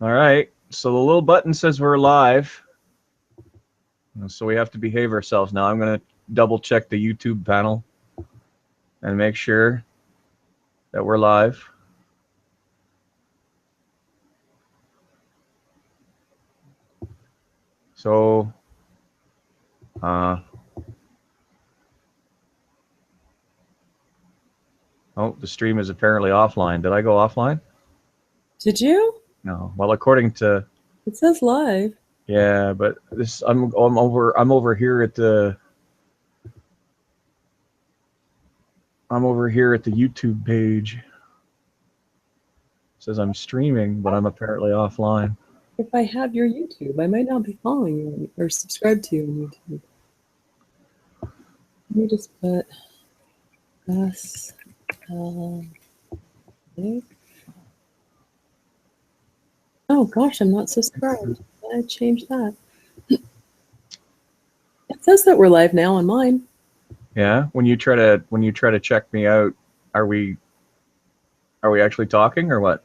All right. So the little button says we're live. So we have to behave ourselves now. I'm going to double check the YouTube panel and make sure that we're live. So, oh, the stream is apparently offline. Did I go offline? Did you? No. Well, according to It says live. yeah, but this I'm over here at the YouTube page. It says I'm streaming, but I'm apparently offline. If I have your YouTube, I might not be following you or subscribed to you on YouTube. Let me just put us. Oh gosh, I'm not subscribed. I changed that. It says that we're live now on mine. Yeah, when you try to check me out, are we actually talking or what?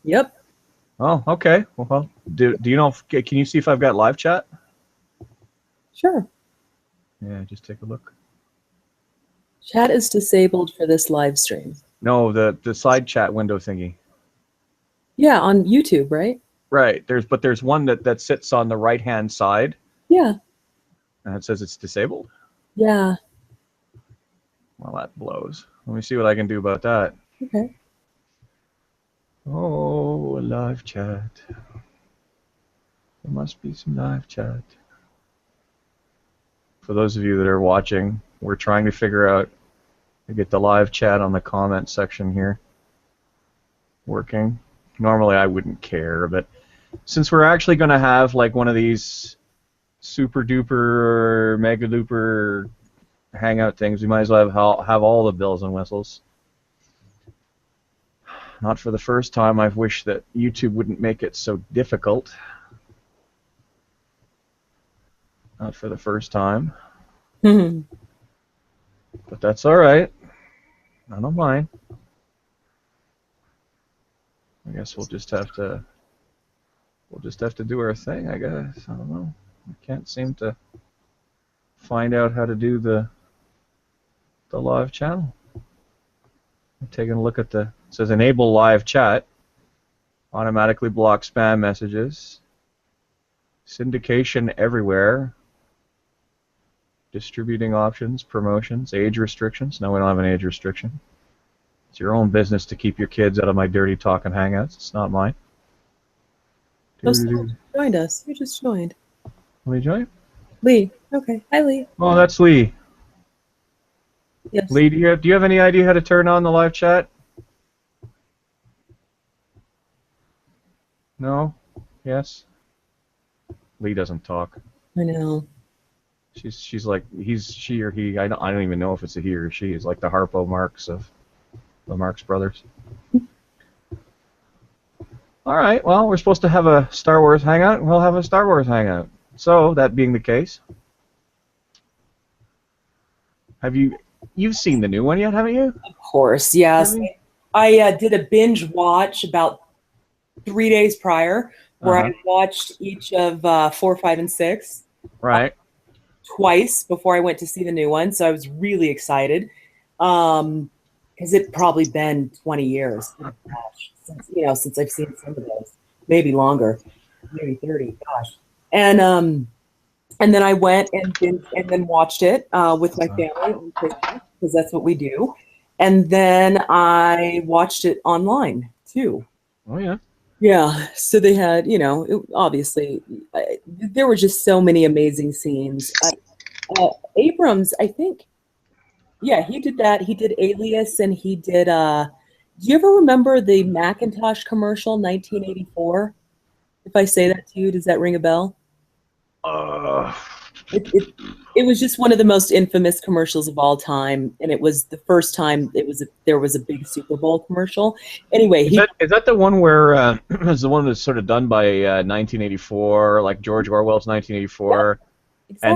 Yep. Oh, okay. Well, do you know? Can you see if I've got live chat? Sure. Yeah, just take a look. Chat is disabled for this live stream. No, the side chat window thingy. Yeah, on YouTube, right? Right. There's one that sits on the right hand side. Yeah. And it says it's disabled. Yeah. Well, that blows. Let me see what I can do about that. Okay. Oh, a live chat. There must be some live chat. For those of you that are watching, we're trying to figure out to get the live chat on the comment section here working. Normally I wouldn't care, but since we're actually going to have like one of these super duper mega duper hangout things, we might as well have all the bells and whistles. Not for the first time. I've wished that YouTube wouldn't make it so difficult. Not for the first time. But that's all right. I don't mind. I guess we'll just have to do our thing, I guess. I don't know. I can't seem to find out how to do the live channel. I'm taking a look at it says enable live chat. Automatically block spam messages. Syndication everywhere. Distributing options, promotions, age restrictions. No, we don't have an age restriction. It's your own business to keep your kids out of my dirty talking hangouts. It's not mine. Oh, someone joined us. Who just joined? Let me join. Lee. Okay. Hi, Lee. Oh, that's Lee. Yes. Lee, do you have any idea how to turn on the live chat? No? Yes? Lee doesn't talk. I know. She's like she or he. I don't even know if it's a he or she. It's like the Harpo Marx of the Marx Brothers. All right. Well, we're supposed to have a Star Wars hangout. We'll have a Star Wars hangout. So that being the case, you've seen the new one yet? Haven't you? Of course, yes. I did a binge watch about 3 days prior, where I watched each of 4, 5, and 6. Right. Twice before I went to see the new one, so I was really excited. Because it probably been 20 years, since I've seen some of those, maybe longer, maybe 30. Gosh, and then I went and then watched it with my family because that's what we do, and then I watched it online too. Oh yeah. Yeah, so they had, obviously, there were just so many amazing scenes. Abrams, I think, yeah, he did that. He did Alias, and he did. Do you ever remember the Macintosh commercial, 1984? If I say that to you, does that ring a bell? It was just one of the most infamous commercials of all time, and it was the first time there was a big Super Bowl commercial. Anyway, is that the one where is the one that's sort of done by 1984, like George Orwell's 1984, yeah, exactly.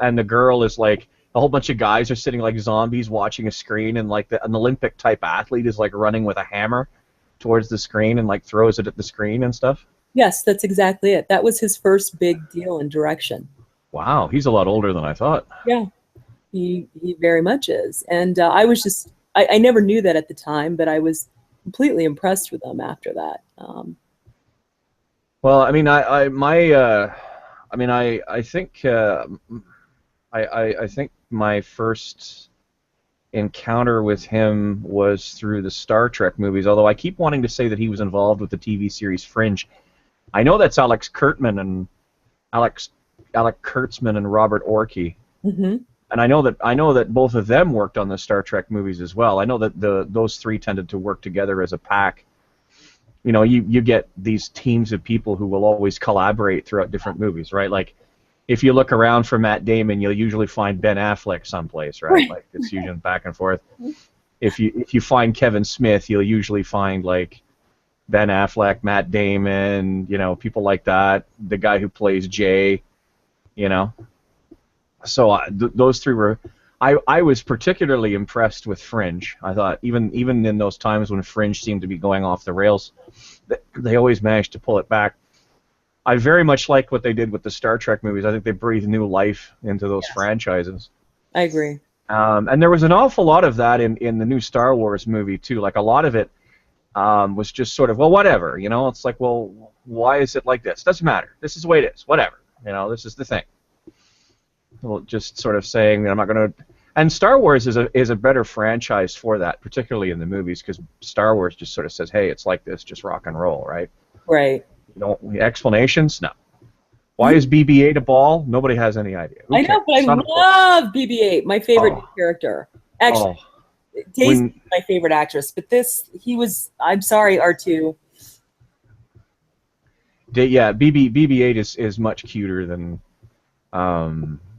and the girl is like a whole bunch of guys are sitting like zombies watching a screen, and like an Olympic type athlete is like running with a hammer towards the screen and like throws it at the screen and stuff? Yes, that's exactly it. That was his first big deal in direction. Wow, he's a lot older than I thought. Yeah, he very much is. And I was just, I never knew that at the time, but I was completely impressed with him after that. Well, I mean, I think I think my first encounter with him was through the Star Trek movies. Although I keep wanting to say that he was involved with the TV series Fringe. I know that's Alec Kurtzman and Robert Orci. Mm-hmm. And I know that both of them worked on the Star Trek movies as well. I know that those three tended to work together as a pack. You know, you get these teams of people who will always collaborate throughout different movies, right? Like, if you look around for Matt Damon, you'll usually find Ben Affleck someplace, right? Like, it's usually back and forth. If you find Kevin Smith, you'll usually find like Ben Affleck, Matt Damon, you know, people like that. The guy who plays Jay, you know. So those three were. I was particularly impressed with Fringe. I thought even in those times when Fringe seemed to be going off the rails, they always managed to pull it back. I very much liked what they did with the Star Trek movies. I think they breathed new life into those franchises. I agree. And there was an awful lot of that in the new Star Wars movie too. Like, a lot of it was just sort of, well, whatever, you know. It's like, well, why is it like this? Doesn't matter. This is the way it is. Whatever, you know. This is the thing. Well, just sort of saying that I'm not going to. And Star Wars is a better franchise for that, particularly in the movies, because Star Wars just sort of says, hey, it's like this, just rock and roll, right? Right. You know, explanations? No. Why is BB-8 a ball? Nobody has any idea. Who I know, cares? but I love BB-8, my favorite character. Actually, Daisy's my favorite actress, but I'm sorry, R2. Yeah, BB-8 is much cuter than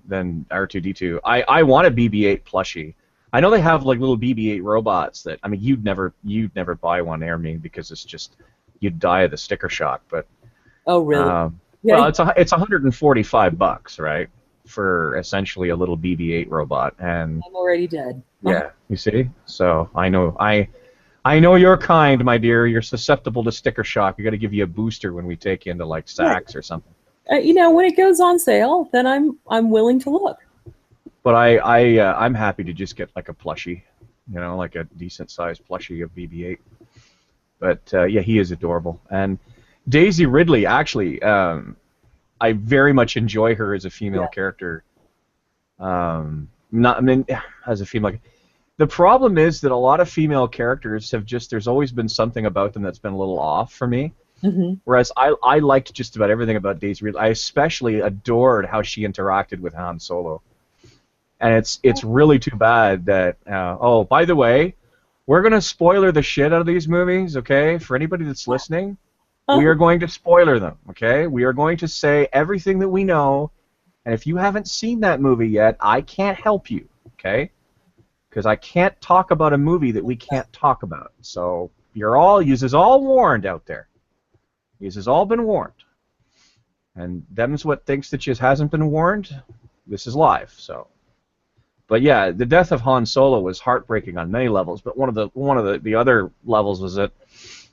R2-D2. I want a BB-8 plushie. I know they have like little BB-8 robots that, I mean, you'd never buy one near me because it's just, you'd die of the sticker shock. But oh, really? Yeah. Well, it's $145, right, for essentially a little BB-8 robot, and I'm already dead. Yeah, you see. So I know you're kind, my dear. You're susceptible to sticker shock. We got to give you a booster when we take you into like Saks or something. You know, when it goes on sale, then I'm willing to look. But I'm happy to just get like a plushie, you know, like a decent sized plushie of BB-8. But yeah, he is adorable. And Daisy Ridley, actually, I very much enjoy her as a female character. As a female. The problem is that a lot of female characters have there's always been something about them that's been a little off for me. Mm-hmm. Whereas I liked just about everything about Daisy Ridley. I especially adored how she interacted with Han Solo. And it's really too bad that, oh, by the way, we're going to spoiler the shit out of these movies, okay? For anybody that's listening, we are going to spoiler them, okay? We are going to say everything that we know, and if you haven't seen that movie yet, I can't help you, okay? Because I can't talk about a movie that we can't talk about. So you's all warned out there. You's all been warned. And them's what thinks that you hasn't been warned. This is live, so. But yeah, the death of Han Solo was heartbreaking on many levels. But one of the other levels was that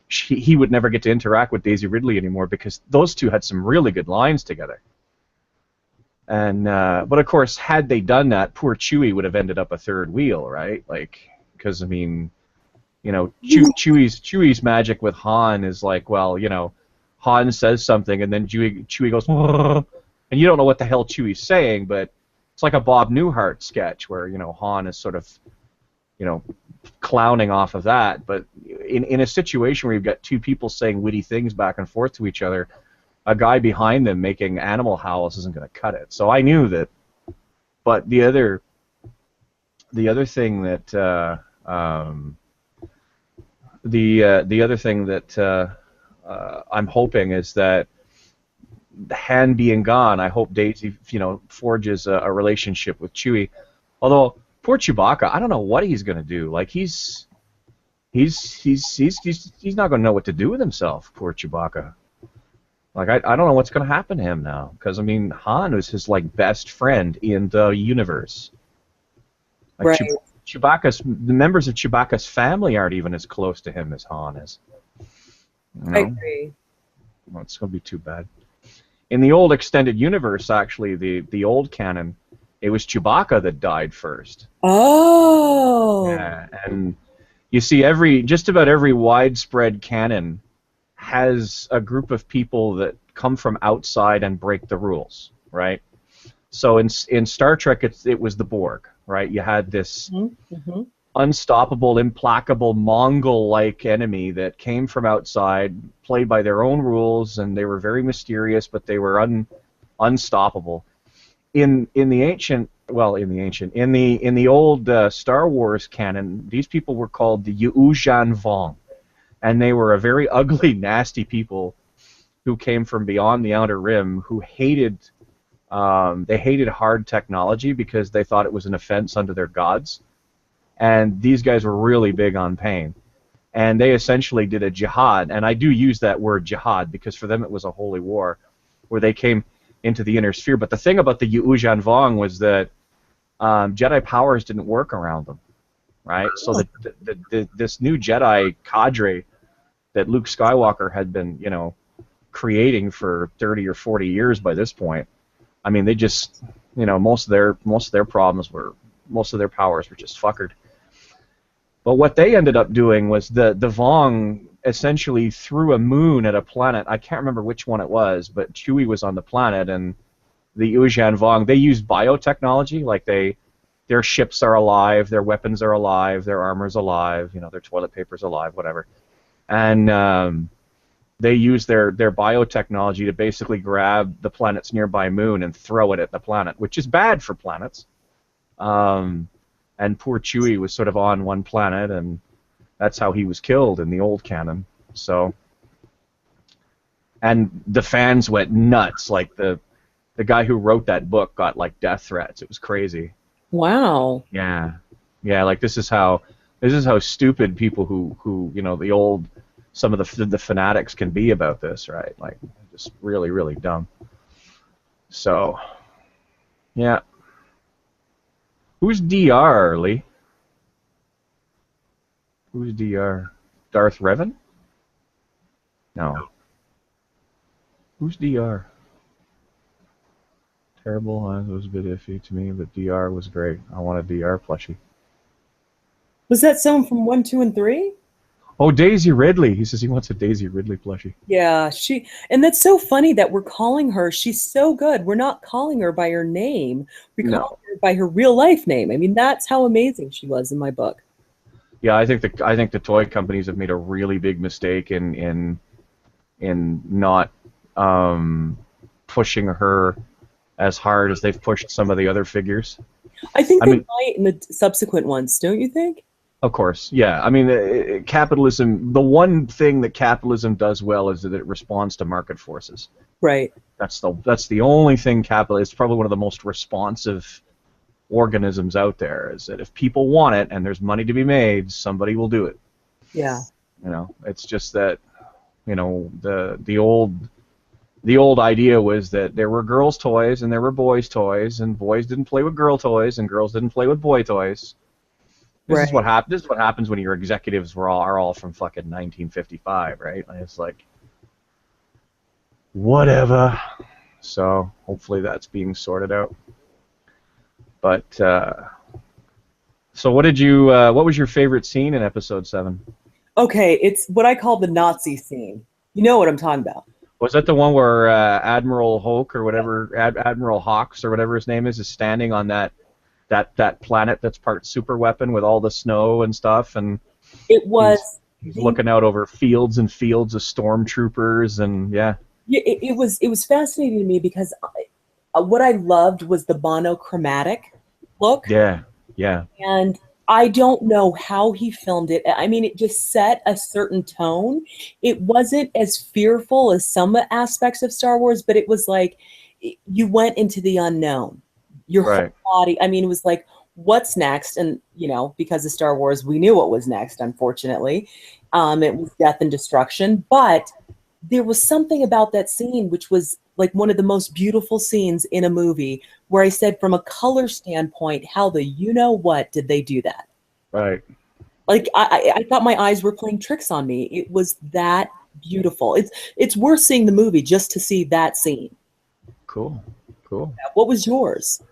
he would never get to interact with Daisy Ridley anymore because those two had some really good lines together. And but of course, had they done that, poor Chewie would have ended up a third wheel, right? Like, because I mean, you know, Chewie's magic with Han is like, well, you know, Han says something and then Chewie goes, and you don't know what the hell Chewie's saying, but it's like a Bob Newhart sketch where, you know, Han is sort of, you know, clowning off of that. But in a situation where you've got two people saying witty things back and forth to each other, a guy behind them making animal howls isn't going to cut it. So I knew that. But the other thing that the other thing that I'm hoping is that Han being gone, I hope Daisy, you know, forges a relationship with Chewie. Although poor Chewbacca, I don't know what he's going to do. Like he's not going to know what to do with himself. Poor Chewbacca. Like I don't know what's going to happen to him now, because I mean Han was his like best friend in the universe. Like, right. the members of Chewbacca's family aren't even as close to him as Han is. You know? I agree. Well, it's going to be too bad. In the old extended universe, actually, the old canon, it was Chewbacca that died first. Oh. Yeah, and you see, just about every widespread canon has a group of people that come from outside and break the rules, right? So in Star Trek, it was the Borg, right? You had this unstoppable, implacable, Mongol-like enemy that came from outside, played by their own rules, and they were very mysterious, but they were unstoppable. In the old Star Wars canon, these people were called the Yuuzhan Vong, and they were a very ugly, nasty people who came from beyond the Outer Rim, who hated hard technology because they thought it was an offense unto their gods. And these guys were really big on pain. And they essentially did a jihad, and I do use that word jihad because for them it was a holy war, where they came into the inner sphere. But the thing about the Yuuzhan Vong was that Jedi powers didn't work around them, right? So this new Jedi cadre that Luke Skywalker had been, creating for 30 or 40 years by this point, I mean, they just, most of their powers were just fuckered. But what they ended up doing was the Vong essentially threw a moon at a planet. I can't remember which one it was, but Chewie was on the planet, and the Yuuzhan Vong, they used biotechnology, like their ships are alive, their weapons are alive, their armor's alive, their toilet paper's alive, whatever. And they used their biotechnology to basically grab the planet's nearby moon and throw it at the planet, which is bad for planets. And poor Chewie was sort of on one planet, and that's how he was killed in the old canon. So, and the fans went nuts. Like the guy who wrote that book got like death threats. It was crazy. Wow. Yeah. Like this is how stupid people who some of the fanatics can be about this, right? Like just really, really dumb. So, yeah. Who's DR, Lee? Who's DR? Darth Revan? No. Who's DR? Terrible. It was a bit iffy to me, but DR was great. I want a DR plushie. Was that someone from 1, 2, and 3? Oh, Daisy Ridley. He says he wants a Daisy Ridley plushie. Yeah, and that's so funny that we're calling her. She's so good. We're not calling her by her name. We call her by her real life name. I mean, that's how amazing she was in my book. Yeah, I think the toy companies have made a really big mistake in not pushing her as hard as they've pushed some of the other figures. I think they might in the subsequent ones, don't you think? Of course, yeah. I mean, capitalism, the one thing that capitalism does well is that it responds to market forces. Right. That's the only thing it's probably one of the most responsive organisms out there, is that if people want it and there's money to be made, somebody will do it. Yeah. It's just that, the old idea was that there were girls' toys and there were boys' toys, and boys didn't play with girl toys and girls didn't play with boy toys. This is what happens when your executives are all from fucking 1955, right? And it's like, whatever. So hopefully that's being sorted out. But so what was your favorite scene in episode 7? Okay, it's what I call the Nazi scene. You know what I'm talking about. Was that the one where Admiral Hoke or whatever, Admiral Hawks or whatever his name is standing on that planet that's part super weapon with all the snow and stuff, and it was he's looking out over fields and fields of stormtroopers, and it was fascinating to me because what I loved was the monochromatic look. Yeah. And I don't know how he filmed it. I mean, it just set a certain tone. It wasn't as fearful as some aspects of Star Wars, but it was like you went into the unknown. Your whole body. I mean, it was like, what's next? And, because of Star Wars, we knew what was next, unfortunately. It was death and destruction. But there was something about that scene which was like one of the most beautiful scenes in a movie, where I said, from a color standpoint, how the you-know-what did they do that? Right. Like I thought my eyes were playing tricks on me. It was that beautiful. It's worth seeing the movie just to see that scene. Cool. Cool. What was yours?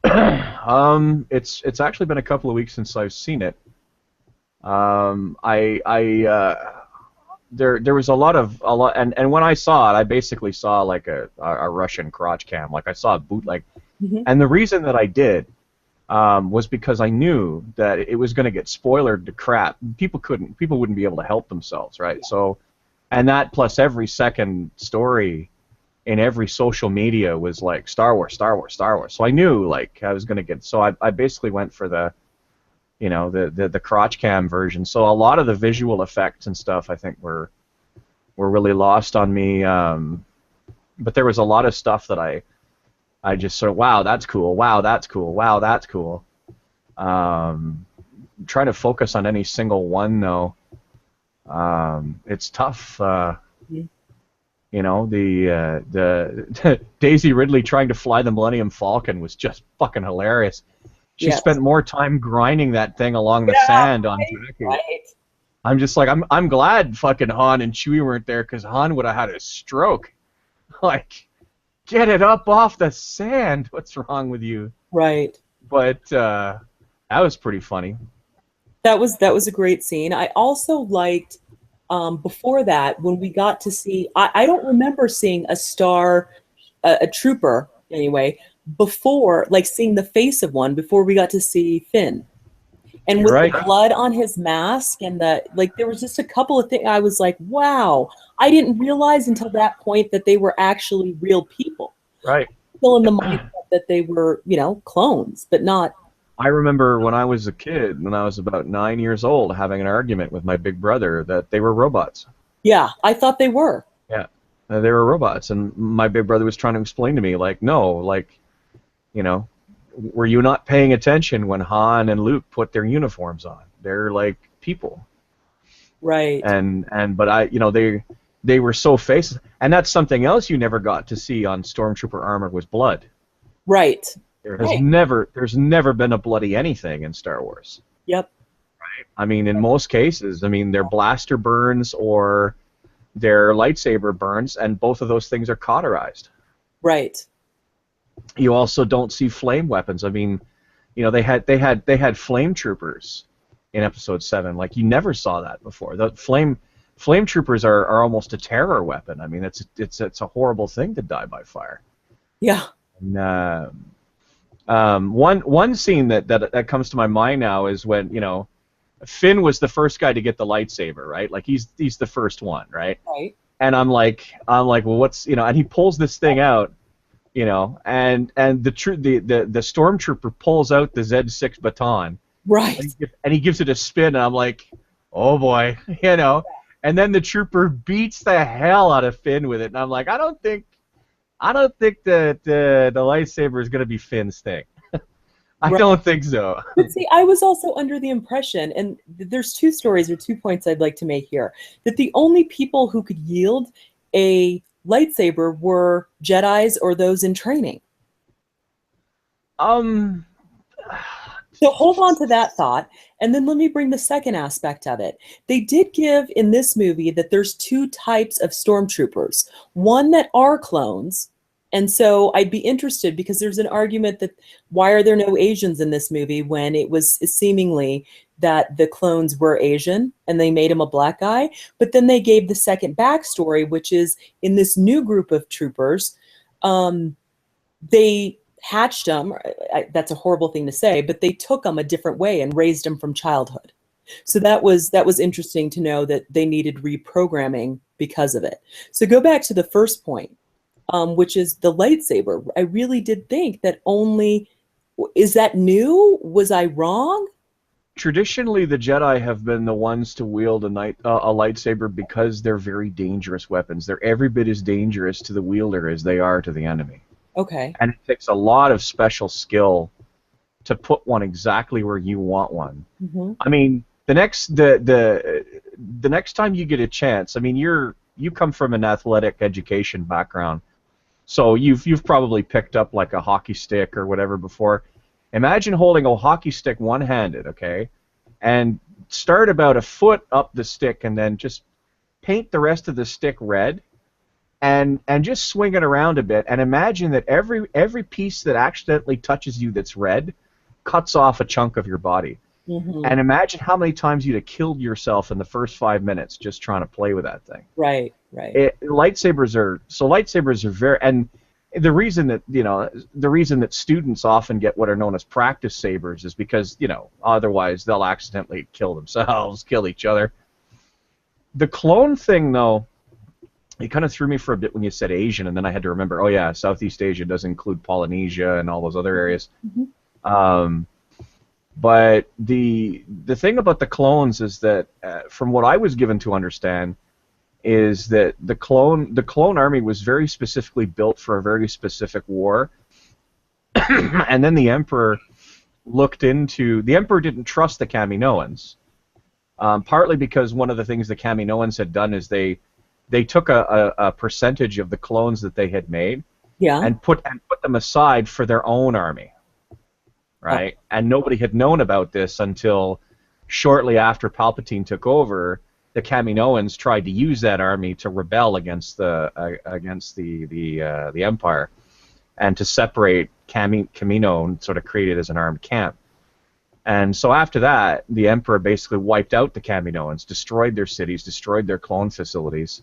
It's actually been a couple of weeks since I've seen it. I there was a lot, and when I saw it, I basically saw like a Russian crotch cam, like I saw a bootleg, Hmm. and the reason that I did was because I knew that it was going to get spoilered to crap. People wouldn't be able to help themselves, right? So, and that plus every second story in every social media was like Star Wars, Star Wars, Star Wars. So I knew like I was going to get. So I basically went for the the crotch cam version. So a lot of the visual effects and stuff I think were really lost on me. But there was a lot of stuff that I just sort of, wow, that's cool. Wow, that's cool. Wow, that's cool. Trying to focus on any single one though, it's tough. The Daisy Ridley trying to fly the Millennium Falcon was just fucking hilarious. She Yes. spent more time grinding that thing along the Yeah, sand on right, Jakku. right. I'm just like, I'm glad fucking Han and Chewie weren't there, because Han would have had a stroke. Like, get it up off the sand. What's wrong with you? Right. But that was pretty funny. That was a great scene. I also liked before that when we got to see. I don't remember seeing a star, a trooper anyway, before like seeing the face of one before we got to see Finn. And You're with right. the blood on his mask and the like, there was just a couple of things I was like, wow, I didn't realize until that point that they were actually real people. Right. Still in the mindset that they were, clones, but not. I remember when I was a kid, when I was about 9 years old, having an argument with my big brother that they were robots. Yeah, I thought they were. Yeah, they were robots, and my big brother was trying to explain to me, like, no, like, were you not paying attention when Han and Luke put their uniforms on? They're like people. Right. But they were so faceless, and that's something else you never got to see on Stormtrooper armor was blood. Right. There's never been a bloody anything in Star Wars. Yep. I mean, in most cases, their blaster burns or their lightsaber burns, and both of those things are cauterized. Right. You also don't see flame weapons. I mean, they had flame troopers in Episode 7. Like, you never saw that before. The flame troopers are almost a terror weapon. I mean, it's a horrible thing to die by fire. Yeah. And, one scene that comes to my mind now is when Finn was the first guy to get the lightsaber, right? Like he's the first one, right? Right. And I'm like, well, what's and he pulls this thing out, and the stormtrooper pulls out the Z6 baton, Right. and he gives it a spin, and I'm like, oh boy, and then the trooper beats the hell out of Finn with it, and I'm like, I don't think that the lightsaber is gonna be Finn's thing. I don't think so. But see, I was also under the impression, and there's two stories or 2 points I'd like to make here, that the only people who could yield a lightsaber were Jedis or those in training. So hold on to that thought, and then let me bring the second aspect of it. They did give in this movie that there's two types of stormtroopers. One that are clones, and so I'd be interested because there's an argument that why are there no Asians in this movie when it was seemingly that the clones were Asian and they made him a black guy. But then they gave the second backstory, which is in this new group of troopers, they hatched them. That's a horrible thing to say, but they took them a different way and raised them from childhood. So that was interesting to know that they needed reprogramming because of it. So go back to the first point. Which is the lightsaber. I really did think that is that new? Was I wrong? Traditionally, the Jedi have been the ones to wield a lightsaber because they're very dangerous weapons. They're every bit as dangerous to the wielder as they are to the enemy. Okay. And it takes a lot of special skill to put one exactly where you want one. Mm-hmm. I mean, the next time you get a chance, I mean, you come from an athletic education background. So you've probably picked up like a hockey stick or whatever before. Imagine holding a hockey stick one-handed, okay, and start about a foot up the stick, and then just paint the rest of the stick red, and just swing it around a bit, and imagine that every piece that accidentally touches you that's red cuts off a chunk of your body. Mm-hmm. And imagine how many times you'd have killed yourself in the first 5 minutes just trying to play with that thing. Right. Lightsabers are very, and the reason that students often get what are known as practice sabers is because, otherwise they'll accidentally kill themselves, kill each other. The clone thing, though, it kind of threw me for a bit when you said Asian, and then I had to remember, oh yeah, Southeast Asia does include Polynesia and all those other areas. Mm-hmm. But the thing about the clones is that, from what I was given to understand, is that the clone army was very specifically built for a very specific war, and then the Emperor didn't trust the Kaminoans, partly because one of the things the Kaminoans had done is they took a percentage of the clones that they had made, and put them aside for their own army. Right, and nobody had known about this until shortly after Palpatine took over. The Kaminoans tried to use that army to rebel against the Empire, and to separate Kamino and sort of create it as an armed camp. And so after that, the Emperor basically wiped out the Kaminoans, destroyed their cities, destroyed their clone facilities.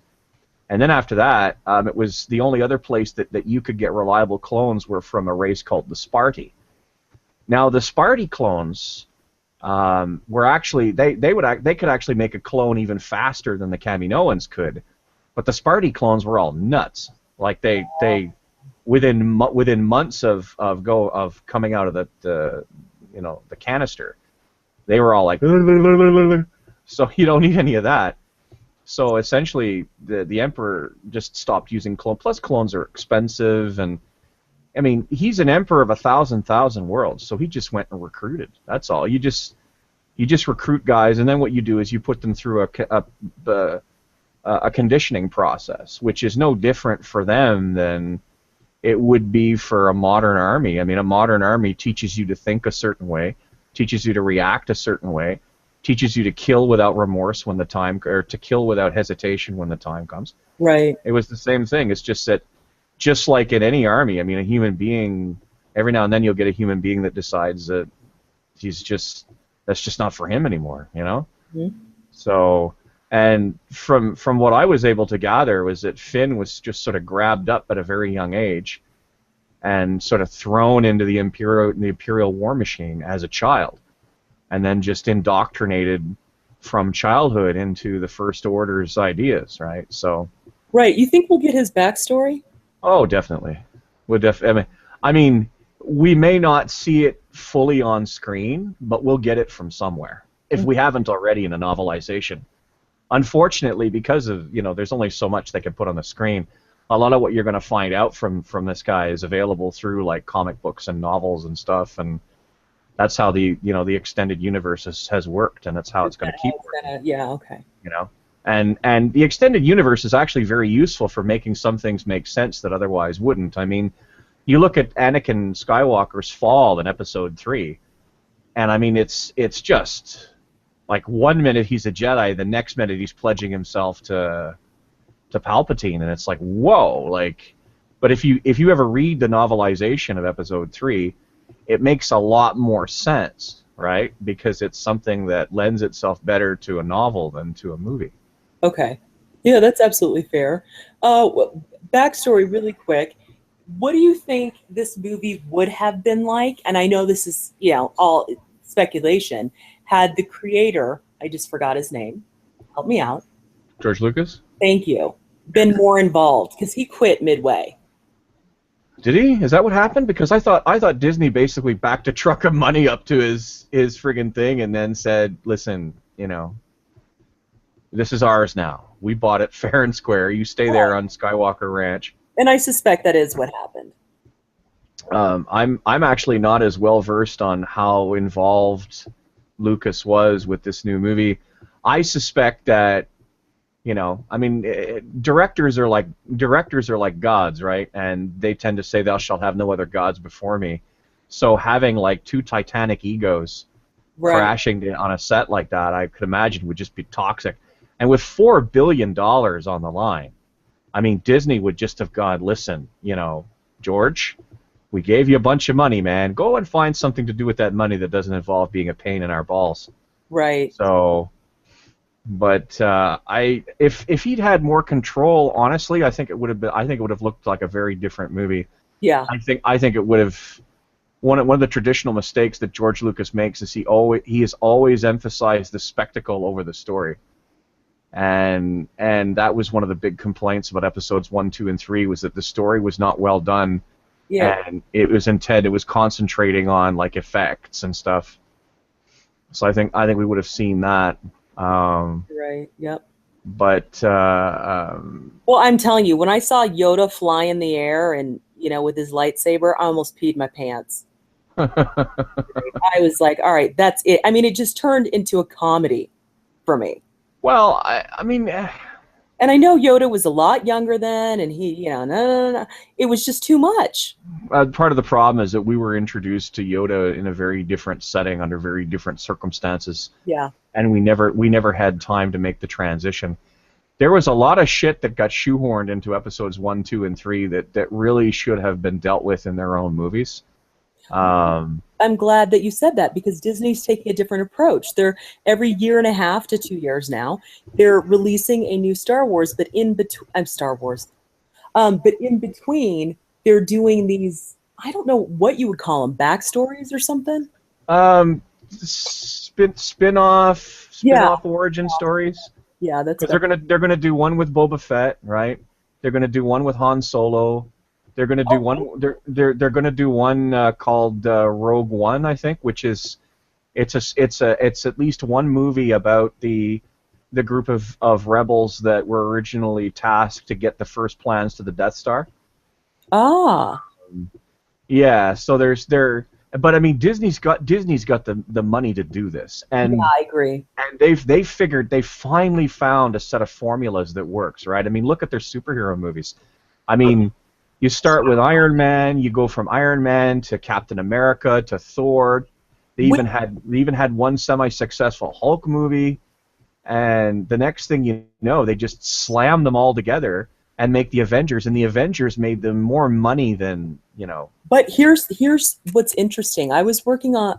And then after that, it was the only other place that you could get reliable clones were from a race called the Sparti. Now, the Sparti clones were actually they could actually make a clone even faster than the Kaminoans could, but the Sparti clones were all nuts. Like they within months of coming out of the canister, they were all like, so you don't need any of that. So essentially, the Emperor just stopped using clones. Plus, clones are expensive, and I mean, he's an emperor of 1,000 worlds, so he just went and recruited. That's all. You just recruit guys, and then what you do is you put them through a conditioning process, which is no different for them than it would be for a modern army. I mean, a modern army teaches you to think a certain way, teaches you to react a certain way, teaches you to kill without remorse when the time, or to kill without hesitation when the time comes. Right. It was the same thing. It's just that, just like in any army, I mean, a human being, every now and then you'll get a human being that decides that that's just not for him anymore, Mm-hmm. So, and from what I was able to gather was that Finn was just sort of grabbed up at a very young age and sort of thrown into the Imperial war machine as a child, and then just indoctrinated from childhood into the First Order's ideas, right? So. Right. You think we'll get his backstory? Oh, definitely. I mean, we may not see it fully on screen, but we'll get it from somewhere, if we haven't already in a novelization. Unfortunately, because of, there's only so much they can put on the screen, a lot of what you're going to find out from this guy is available through, like, comic books and novels and stuff, and that's how the extended universe has worked, and that's how it's going to keep working. Yeah, okay. And the extended universe is actually very useful for making some things make sense that otherwise wouldn't. I mean, you look at Anakin Skywalker's fall in Episode 3, and I mean, it's just like 1 minute he's a Jedi, the next minute he's pledging himself to Palpatine, and it's like, whoa, like. But if you ever read the novelization of Episode 3, it makes a lot more sense, right? Because it's something that lends itself better to a novel than to a movie. Okay. Yeah, that's absolutely fair. Backstory really quick. What do you think this movie would have been like? And I know this is, all speculation. Had the creator, I just forgot his name, help me out. George Lucas? Thank you. Been more involved, because he quit midway. Did he? Is that what happened? Because I thought Disney basically backed a truck of money up to his friggin' thing and then said, listen, this is ours now. We bought it fair and square. You stay there on Skywalker Ranch. And I suspect that is what happened. I'm actually not as well versed on how involved Lucas was with this new movie. I suspect that, I mean, directors are like gods, right? And they tend to say, "Thou shalt have no other gods before me." So having like two titanic egos Right. crashing on a set like that, I could imagine would just be toxic. And with $4 billion on the line, I mean, Disney would just have gone, listen, George, we gave you a bunch of money, man. Go and find something to do with that money that doesn't involve being a pain in our balls. Right. So, but if he'd had more control, honestly, I think it would have been. I think it would have looked like a very different movie. Yeah. I think it would have. One of the traditional mistakes that George Lucas makes is he has always emphasized the spectacle over the story. And that was one of the big complaints about episodes 1, 2, and 3 was that the story was not well done, Yeah. and it was concentrating on like effects and stuff. So I think we would have seen that. Right. Yep. But Well, I'm telling you, when I saw Yoda fly in the air and with his lightsaber, I almost peed my pants. I was like, all right, that's it. I mean, it just turned into a comedy for me. well, I mean, And I know Yoda was a lot younger then, and he, no. It was just too much. part of the problem is that we were introduced to Yoda in a very different setting under very different circumstances, Yeah. and we never had time to make the transition. There was a lot of shit that got shoehorned into episodes 1, 2, and 3 that really should have been dealt with in their own movies. I'm glad that you said that because Disney's taking a different approach. They're every year and a half to 2 years now, they're releasing a new Star Wars, but in between, Star Wars. But in between, they're doing these, I don't know what you would call them, backstories or something. Spin-off origin stories. Yeah, that's Because they're gonna do one with Boba Fett, right? They're gonna do one with Han Solo. They're gonna do one. They're gonna do one called Rogue One, I think, which is it's at least one movie about the group of rebels that were originally tasked to get the first plans to the Death Star. Ah. Yeah, so but I mean Disney's got the money to do this, and Yeah, I agree. and they finally found a set of formulas that works, right? I mean, look at their superhero movies. I mean, you start with Iron Man, you go from Iron Man to Captain America to Thor. They even had one semi-successful Hulk movie, and the next thing you know, they just slam them all together and make the Avengers, and the Avengers made them more money than. But here's what's interesting. I was working on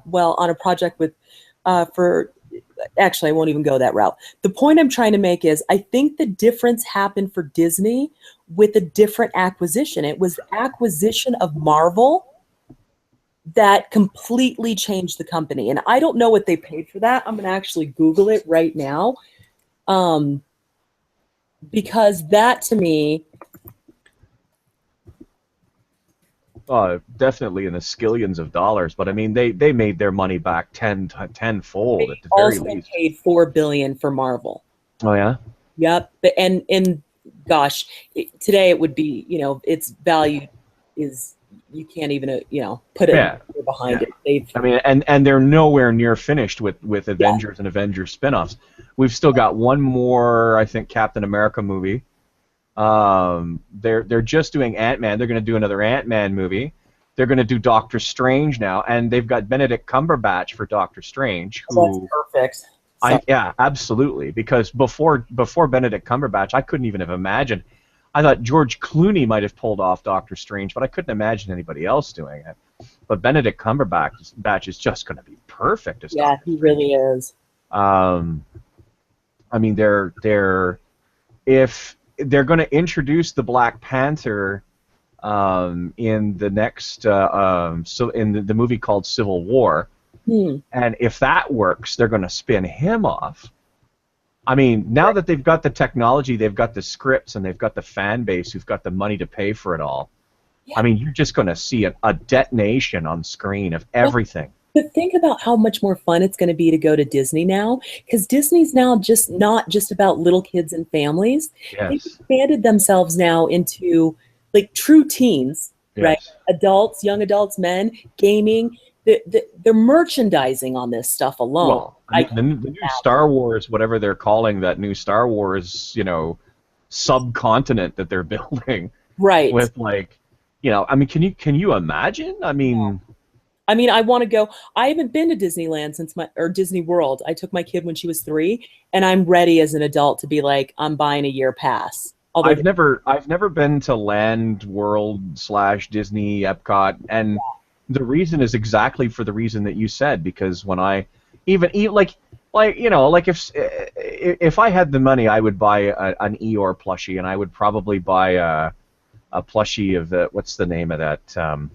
a project with actually I won't even go that route. The point I'm trying to make is I think the difference happened for Disney with a different acquisition. It was the acquisition of Marvel that completely changed the company. And I don't know what they paid for that. I'm going to actually Google it right now. Because that to me, definitely in the skillions of dollars, but I mean they made their money back tenfold at the very also least. paid $4 billion for Marvel. Oh yeah. Yep, and gosh, today it would be its value is you can't even put it behind it. I mean, and they're nowhere near finished with Avengers and Avengers spin-offs. We've still got one more, I think, Captain America movie. They're just doing Ant-Man. They're going to do another Ant-Man movie. They're going to do Doctor Strange now, and they've got Benedict Cumberbatch for Doctor Strange. That's perfect. Yeah, absolutely. Because before Benedict Cumberbatch, I couldn't even have imagined. I thought George Clooney might have pulled off Doctor Strange, but I couldn't imagine anybody else doing it. But Benedict Cumberbatch is just going to be perfect as Doctor He really is. I mean, if they're going to introduce the Black Panther in the next in the movie called Civil War, and if that works, they're going to spin him off. I mean, now that they've got the technology, they've got the scripts, and they've got the fan base who've got the money to pay for it all. Yeah. I mean, you're just going to see a detonation on screen of everything. But think about how much more fun it's going to be to go to Disney now, because Disney's now just not just about little kids and families. Yes. They've expanded themselves now into like true teens, right? Adults, young adults, men, gaming. They're merchandising on this stuff alone. Well, the new Star Wars, whatever they're calling that new Star Wars, subcontinent that they're building, right? With I mean, can you imagine? I mean, I mean, I want to go. I haven't been to Disneyland or Disney World. I took my kid when she was 3, and I'm ready as an adult to be like, I'm buying a year pass. Although I've never been to Land World / Disney Epcot, and the reason is exactly for the reason that you said, because when I even like you know, like if I had the money, I would buy an Eeyore plushie, and I would probably buy a plushie of what's the name of that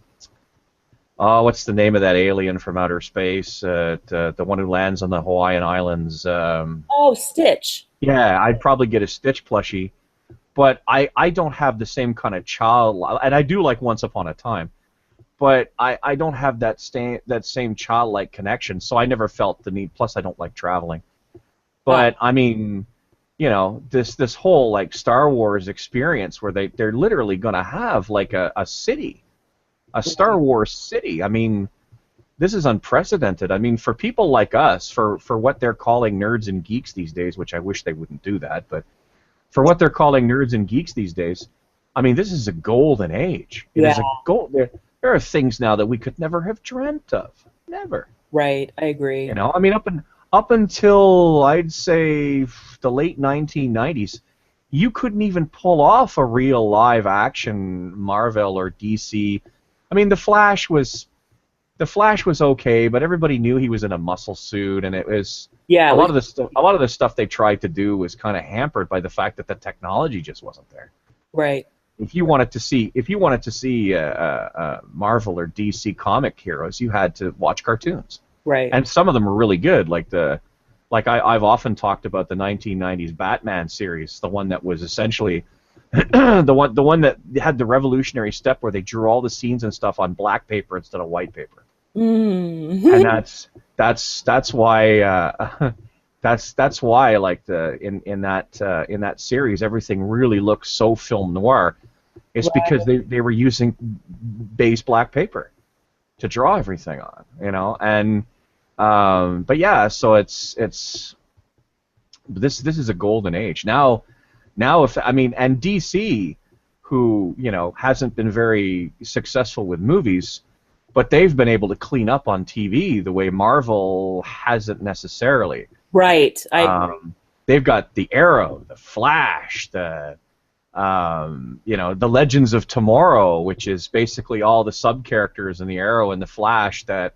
what's the name of that alien from outer space, the one who lands on the Hawaiian Islands, oh, Stitch. yeah, I'd probably get a Stitch plushie. But I don't have the same kind of and I do like Once Upon a Time, but I don't have that same childlike connection, so I never felt the need. Plus, I don't like traveling. But I mean, you know, this whole like Star Wars experience where they're literally gonna have like a city, a Star Wars city. I mean, this is unprecedented. I mean, for people like us, for what they're calling nerds and geeks these days, which I wish they wouldn't do that, but for what they're calling nerds and geeks these days, I mean, this is a golden age. It is a gold. There are things now that we could never have dreamt of. Never. Right, I agree. You know, I mean, up until I'd say the late 1990s, you couldn't even pull off a real live action Marvel or DC. I mean, the Flash was okay, but everybody knew he was in a muscle suit, and it was a lot of the stuff they tried to do was kind of hampered by the fact that the technology just wasn't there. Right. If you wanted to see Marvel or DC comic heroes, you had to watch cartoons. Right. And some of them were really good, I've often talked about the 1990s Batman series, the one that was essentially the one that had the revolutionary step where they drew all the scenes and stuff on black paper instead of white paper. And that's why that's why like in that series everything really looks so film noir. It's because they were using base black paper to draw everything on, you know, and but yeah, so this is a golden age now. If I mean, and DC, who, you know, hasn't been very successful with movies, but they've been able to clean up on TV the way Marvel hasn't necessarily. Right. They've got the Arrow, the Flash, the the Legends of Tomorrow, which is basically all the sub-characters in the Arrow and the Flash that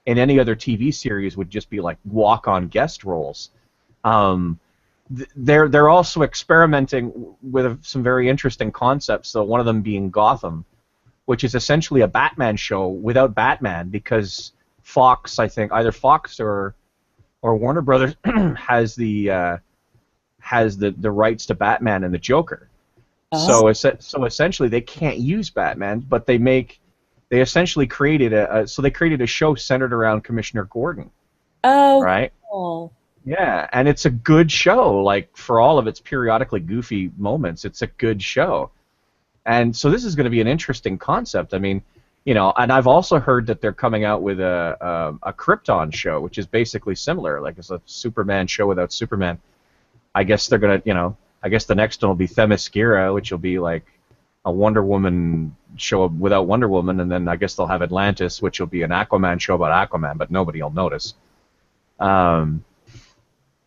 in any other TV series would just be like walk-on guest roles. They're also experimenting with some very interesting concepts. So one of them being Gotham, which is essentially a Batman show without Batman, because Fox, I think, either Fox or Warner Brothers has the rights to Batman and the Joker. So essentially they can't use Batman, but they essentially created a show centered around Commissioner Gordon. Oh. Right. Cool. Yeah, and it's a good show. Like, for all of its periodically goofy moments, it's a good show. And so this is going to be an interesting concept. I mean, you know, and I've also heard that they're coming out with a Krypton show, which is basically similar. Like, it's a Superman show without Superman. I guess they're going to, you know, I guess the next one will be Themyscira, which will be like a Wonder Woman show without Wonder Woman, and then I guess they'll have Atlantis, which will be an Aquaman show about Aquaman, but nobody will notice.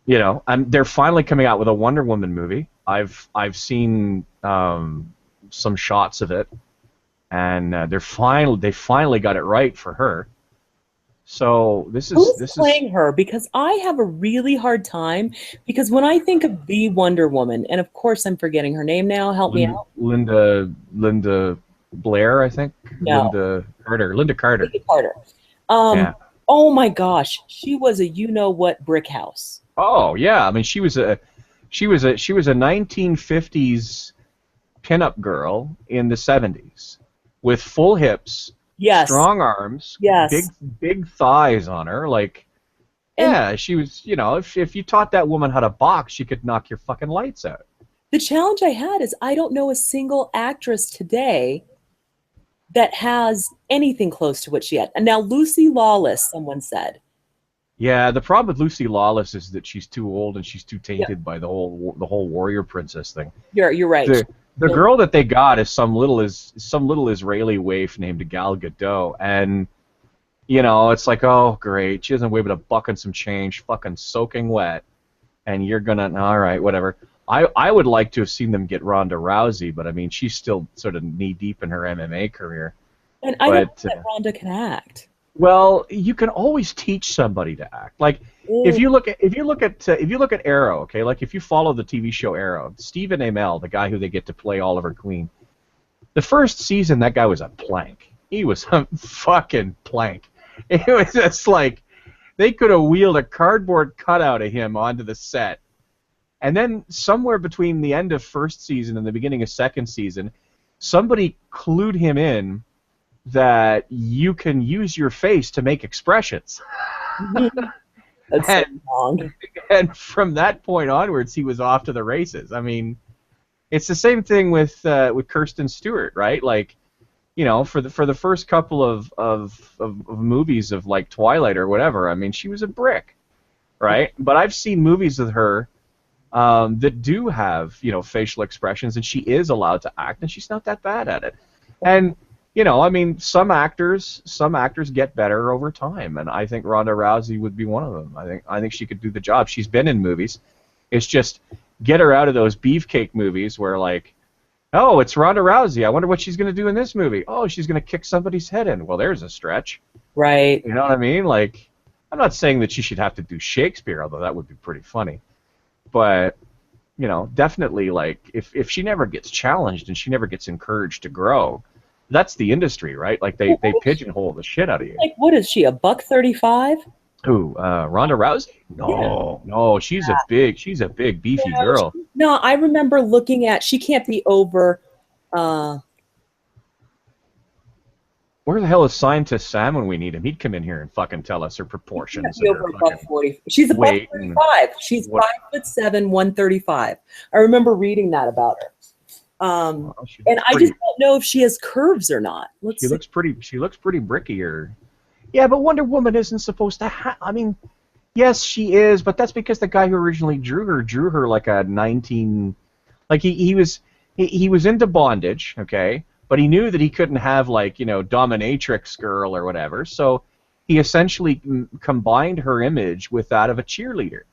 You know, and they're finally coming out with a Wonder Woman movie. I've seen some shots of it, and they finally got it right for her. So who's playing her? Because I have a really hard time, because when I think of the Wonder Woman, and of course I'm forgetting her name now. Help me out. Linda Blair, I think. No. Linda Carter. Yeah. Oh my gosh, she was a you-know-what brick house. Oh yeah, I mean she was a 1950s pinup girl in the 70s with full hips, yes, strong arms, yes, big thighs on her. Like, yeah, she was. You know, if you taught that woman how to box, she could knock your fucking lights out. The challenge I had is I don't know a single actress today that has anything close to what she had. And now Lucy Lawless, someone said. Yeah, the problem with Lucy Lawless is that she's too old and she's too tainted by the whole warrior princess thing. You're right. The girl that they got is some little Israeli waif named Gal Gadot, and You know, it's like, oh, great, she doesn't weigh but a buck and some change, fucking soaking wet, and you're gonna, all right, whatever. I would like to have seen them get Ronda Rousey, but I mean, she's still sort of knee deep in her MMA career. And I don't think that Ronda can act. Well, you can always teach somebody to act. Like if you look at Arrow, okay, like if you follow the TV show Arrow, Stephen Amell, the guy who they get to play Oliver Queen, the first season that guy was a plank. He was a fucking plank. It was just like they could have wheeled a cardboard cutout of him onto the set. And then somewhere between the end of first season and the beginning of second season, somebody clued him in that you can use your face to make expressions. That's so long. And from that point onwards, he was off to the races. I mean, it's the same thing with Kirsten Stewart, right? Like, you know, for the first couple of movies of like Twilight or whatever, I mean, she was a brick, right? But I've seen movies with her that do have, you know, facial expressions, and she is allowed to act, and she's not that bad at it. And you know, I mean, some actors get better over time, and I think Ronda Rousey would be one of them. I think she could do the job. She's been in movies. It's just get her out of those beefcake movies where like, oh, it's Ronda Rousey. I wonder what she's going to do in this movie. Oh, she's going to kick somebody's head in. Well, there's a stretch. Right. You know what I mean? Like, I'm not saying that she should have to do Shakespeare, although that would be pretty funny. But you know, definitely like if she never gets challenged and she never gets encouraged to grow. That's the industry, right? Like they pigeonhole the shit out of you. Like, what is she, $135? Who? Ronda Rousey? No, she's a big beefy girl. No, I remember looking at. She can't be over. Where the hell is Scientist Sam when we need him? He'd come in here and fucking tell us her proportions. She can't be over $140. She's $135. She's 5'7", 135. I remember reading that about her. And I just don't know if she has curves or not. She looks pretty bricky. Yeah, but Wonder Woman isn't supposed to have. I mean, yes, she is, but that's because the guy who originally drew her like a 19. Like he was into bondage, okay, but he knew that he couldn't have like, you know, dominatrix girl or whatever, so he essentially combined her image with that of a cheerleader.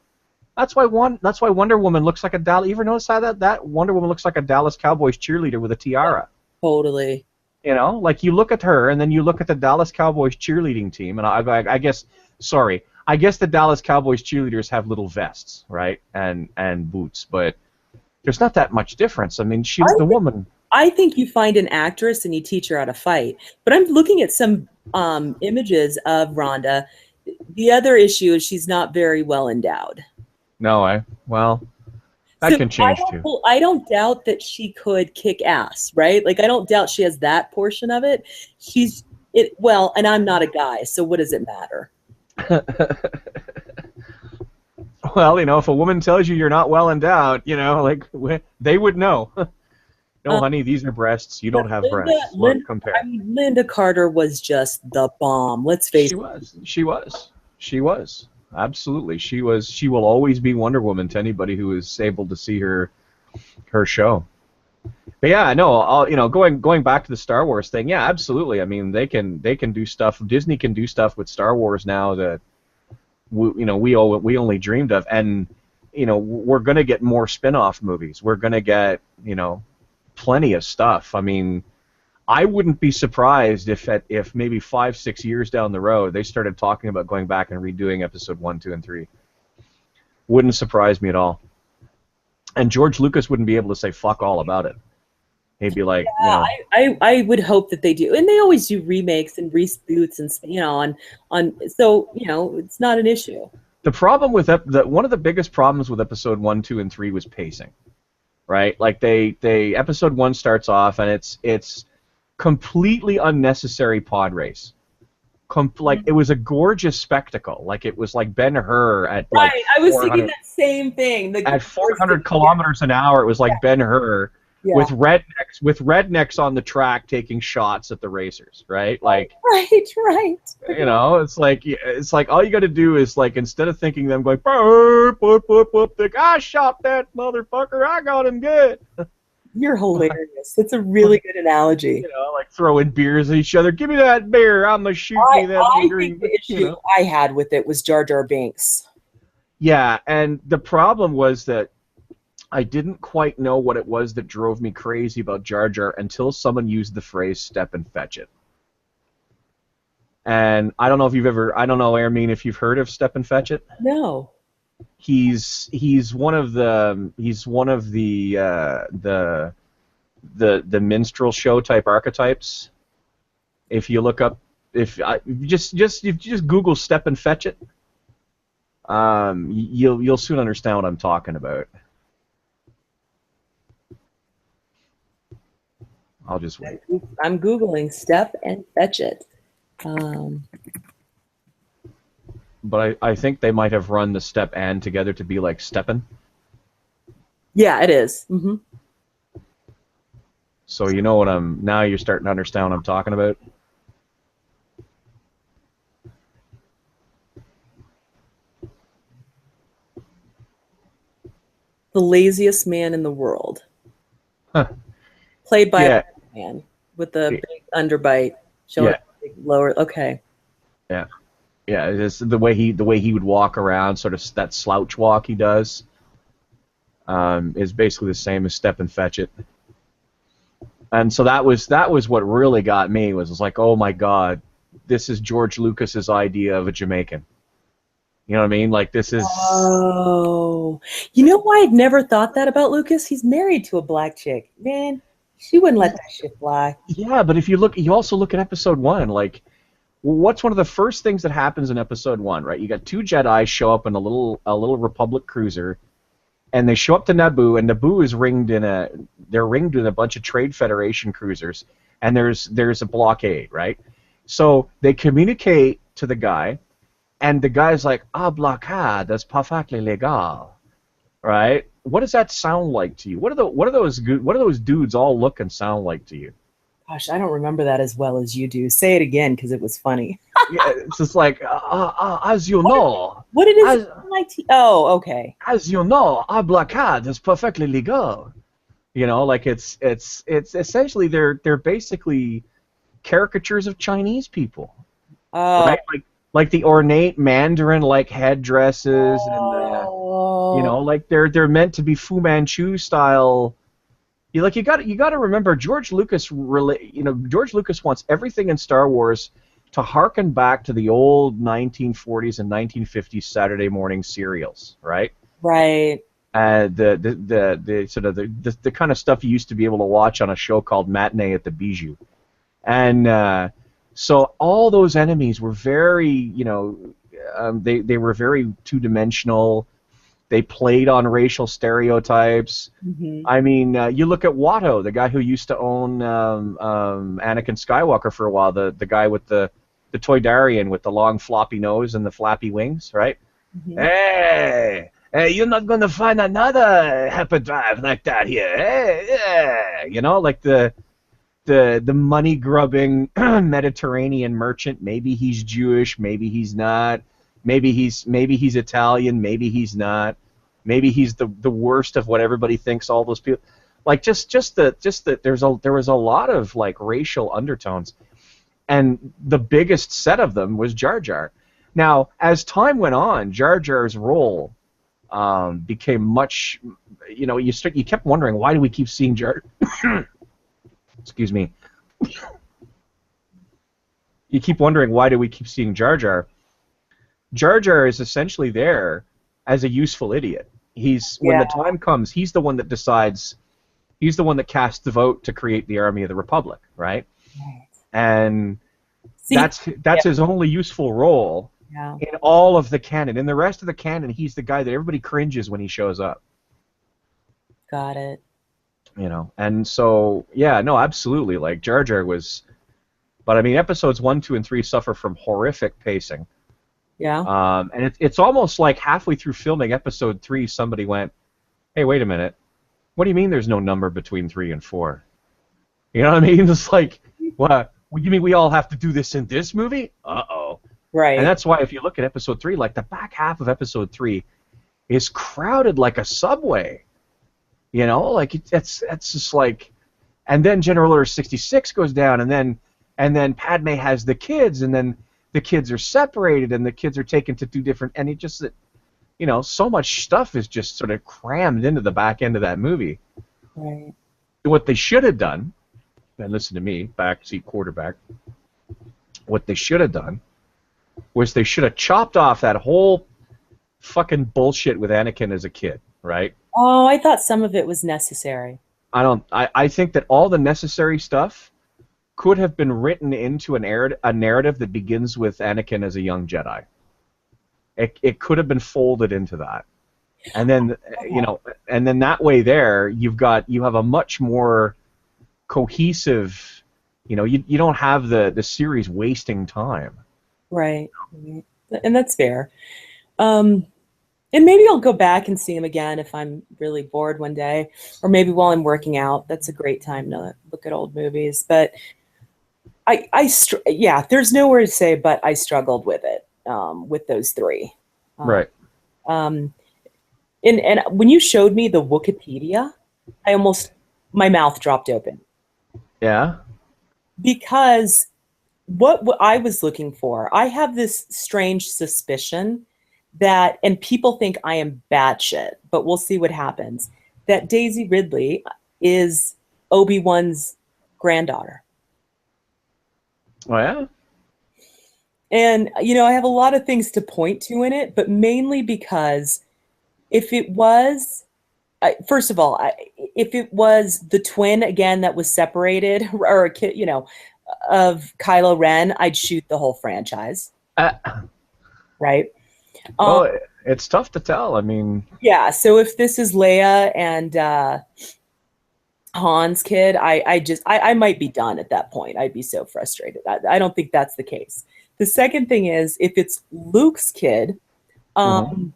That's why Wonder Woman looks like a Dallas. You ever notice how that Wonder Woman looks like a Dallas Cowboys cheerleader with a tiara? Totally. You know, like you look at her and then you look at the Dallas Cowboys cheerleading team, and I guess the Dallas Cowboys cheerleaders have little vests, right, and boots, but there's not that much difference. I mean, she's the woman. I think you find an actress and you teach her how to fight. But I'm looking at some images of Rhonda. The other issue is she's not very well endowed. No, that can change too. I don't doubt that she could kick ass, right? Like, I don't doubt she has that portion of it. Well, and I'm not a guy, so what does it matter? Well, you know, if a woman tells you you're not well endowed, you know, like, they would know. No, honey, these are breasts. You don't have breasts. Look, compare. I mean, Linda Carter was just the bomb. Let's face it. She was. Absolutely, she was. She will always be Wonder Woman to anybody who is able to see her show. But yeah, no, you know, going back to the Star Wars thing, yeah, absolutely. I mean, they can do stuff. Disney can do stuff with Star Wars now that we only dreamed of, and you know, we're gonna get more spin-off movies. We're gonna get, you know, plenty of stuff. I mean, I wouldn't be surprised if maybe 5-6 years down the road they started talking about going back and redoing episode 1, 2, and 3. Wouldn't surprise me at all. And George Lucas wouldn't be able to say fuck all about it. He'd be like, yeah, you know, I would hope that they do, and they always do remakes and reboots, and you know, so you know, it's not an issue. The problem with one of the biggest problems with episode 1, 2, and 3 was pacing, right? Like they episode 1 starts off and it's completely unnecessary pod race. Like it was a gorgeous spectacle. Like it was like Ben-Hur at like I was thinking that same thing. At 400 kilometers an hour, it was like Ben-Hur with rednecks on the track taking shots at the racers, right? Like right. You know, it's like all you got to do is like, instead of thinking them going boop boop boop boop, think I shot that motherfucker, I got him good. You're hilarious. That's a really good analogy. You know, like throwing beers at each other. Give me that beer. I'm gonna shoot me that I green. think the You issue know. I had with it was Jar Jar Binks. Yeah, and the problem was that I didn't quite know what it was that drove me crazy about Jar Jar until someone used the phrase "step and fetch it." And I don't know if you've ever, I don't know, Ermine, if you've heard of Step and Fetch It. No. He's one of the minstrel show type archetypes. If you look up, if you just Google Step and Fetch It, you'll soon understand what I'm talking about. I'll just wait. I'm Googling Step and Fetch It. But I think they might have run the step and together to be like steppin'. Yeah, it is. Mm-hmm. So you know what now you're starting to understand what I'm talking about. The laziest man in the world. Huh. Played by Yeah. a man with a big underbite, showing a big lower. Okay. Yeah. Yeah, it's the way he would walk around, sort of that slouch walk he does, is basically the same as Step and Fetch It. And so that was what really got me, was like, oh my God, this is George Lucas's idea of a Jamaican. You know what I mean? Like, this is. Oh, you know why I'd never thought that about Lucas? He's married to a black chick. Man, she wouldn't let that shit fly. Yeah, but if you also look at Episode 1, like, what's one of the first things that happens in Episode 1, right? You got two Jedi show up in a little Republic cruiser, and they show up to Naboo, and Naboo is ringed in a bunch of Trade Federation cruisers, and there's a blockade, right? So they communicate to the guy, and the guy's like, blockade, that's perfectly legal, right? What does that sound like to you? What are those dudes all look and sound like to you? Gosh, I don't remember that as well as you do. Say it again, because it was funny. Yeah, it's just like, as you know. What did it sound like? Oh, okay. As you know, a blockade is perfectly legal. You know, like it's essentially they're basically caricatures of Chinese people, right? Like the ornate Mandarin like headdresses and like they're meant to be Fu Manchu style. You got to remember George Lucas wants everything in Star Wars to harken back to the old 1940s and 1950s Saturday morning serials, right? Right. The sort of the kind of stuff you used to be able to watch on a show called Matinee at the Bijou, and so all those enemies were very, they were very two-dimensional. They played on racial stereotypes. Mm-hmm. I mean, you look at Watto, the guy who used to own Anakin Skywalker for a while, the guy with the Toydarian with the long floppy nose and the flappy wings, right? Mm-hmm. Hey, you're not going to find another hyperdrive like that here. Hey, like the money-grubbing Mediterranean merchant. Maybe he's Jewish, maybe he's not. Maybe he's Italian, maybe he's not. Maybe he's the worst of what everybody thinks all those people. Like just that there was a lot of like racial undertones, and the biggest set of them was Jar Jar. Now, as time went on, Jar Jar's role became much. You kept wondering, why do we keep seeing Jar? Excuse me. You keep wondering, why do we keep seeing Jar Jar? Jar Jar is essentially there as a useful idiot. When the time comes, he's the one that decides. He's the one that casts the vote to create the Army of the Republic, right? And that's his only useful role in all of the canon. In the rest of the canon, he's the guy that everybody cringes when he shows up. Got it. And so absolutely. Like Jar Jar was, but I mean, episodes 1, 2, and 3 suffer from horrific pacing. Yeah. And it's almost like halfway through filming episode 3, somebody went, "Hey, wait a minute. What do you mean there's no number between 3 and 4? You know what I mean? It's like, what? You mean we all have to do this in this movie? Uh-oh. Right. And that's why if you look at episode 3, like the back half of episode 3 is crowded like a subway. You know, like that's just like, and then General Order 66 goes down, and then Padme has the kids, and then the kids are separated, and the kids are taken to two different, and it just, you know, so much stuff is just sort of crammed into the back end of that movie. Right. What they should have done, and listen to me, backseat quarterback, what they should have done was they should have chopped off that whole fucking bullshit with Anakin as a kid, right? Oh, I thought some of it was necessary. I think that all the necessary stuff could have been written into a narrative that begins with Anakin as a young Jedi. It could have been folded into that. And then, you know, and then that way there, you have a much more cohesive, you know, you don't have the series wasting time. Right. And that's fair. And maybe I'll go back and see him again if I'm really bored one day, or maybe while I'm working out. That's a great time to look at old movies. But yeah, there's nowhere to say, but I struggled with it, with those three. Right. And when you showed me the Wikipedia, my mouth dropped open. Yeah. Because what I was looking for, I have this strange suspicion that, and people think I am batshit, but we'll see what happens, that Daisy Ridley is Obi-Wan's granddaughter. Oh, yeah? And, you know, I have a lot of things to point to in it, but mainly because if it was, first of all, if it was the twin, again, that was separated, or a kid, you know, of Kylo Ren, I'd shoot the whole franchise. Right? Well, it's tough to tell. I mean... Yeah, so if this is Leia and Han's kid, I might be done at that point. I'd be so frustrated. I don't think that's the case. The second thing is, if it's Luke's kid, having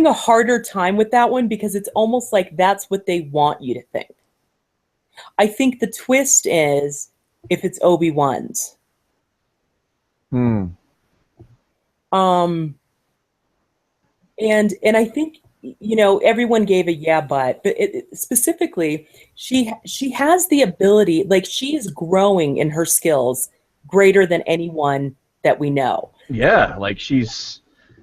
a harder time with that one, because it's almost like that's what they want you to think. I think the twist is if it's Obi-Wan's. And I think, you know, everyone gave a yeah, but specifically, she has the ability, like, she is growing in her skills greater than anyone that we know. Yeah, like she's...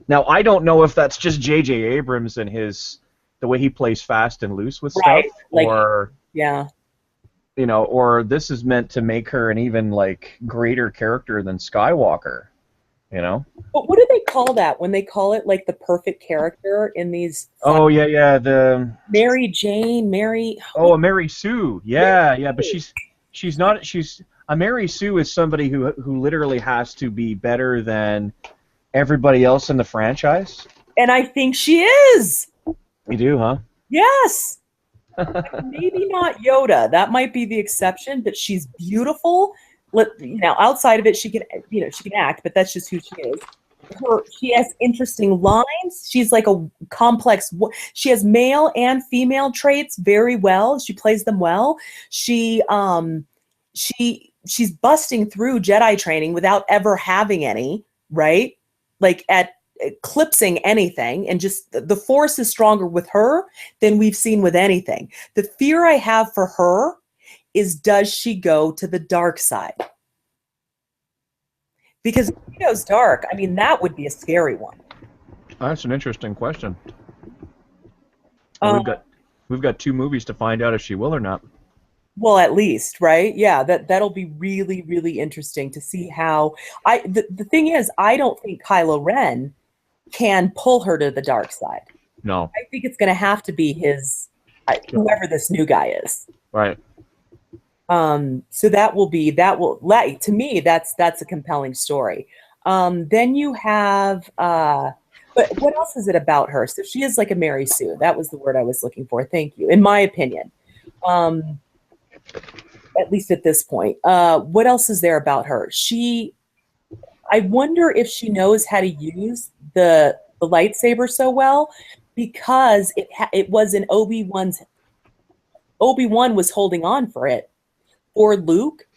Now, I don't know if that's just J.J. Abrams and the way he plays fast and loose with stuff, like, or... Yeah. You know, or this is meant to make her an even, like, greater character than Skywalker, you know? But what do they call that when they call it, like, the perfect character in these... Oh, yeah, the... Mary Jane, Mary... Oh, a Mary Sue. Yeah, but she's not... A Mary Sue is somebody who literally has to be better than everybody else in the franchise. And I think she is! You do, huh? Yes! Maybe not Yoda. That might be the exception, but she's beautiful. Now, outside of it, she can act, but that's just who she is. She has interesting lines. She's like a complex. She has male and female traits very well. She plays them well. She's busting through Jedi training without ever having any, right? Like at eclipsing anything, and just the Force is stronger with her than we've seen with anything. The fear I have for her is, does she go to the dark side? Because if she goes dark, I mean, that would be a scary one. That's an interesting question. Well, we've got 2 movies to find out if she will or not. Well, at least, right? Yeah, that'll be really, really interesting to see how. The thing is, I don't think Kylo Ren can pull her to the dark side. No. I think it's going to have to be whoever this new guy is. Right. So to me, that's a compelling story. Then you have, but what else is it about her? So she is like a Mary Sue. That was the word I was looking for. Thank you. In my opinion, at least at this point, what else is there about her? I wonder if she knows how to use the lightsaber so well, because it was in Obi-Wan's. Obi-Wan was holding on for it for Luke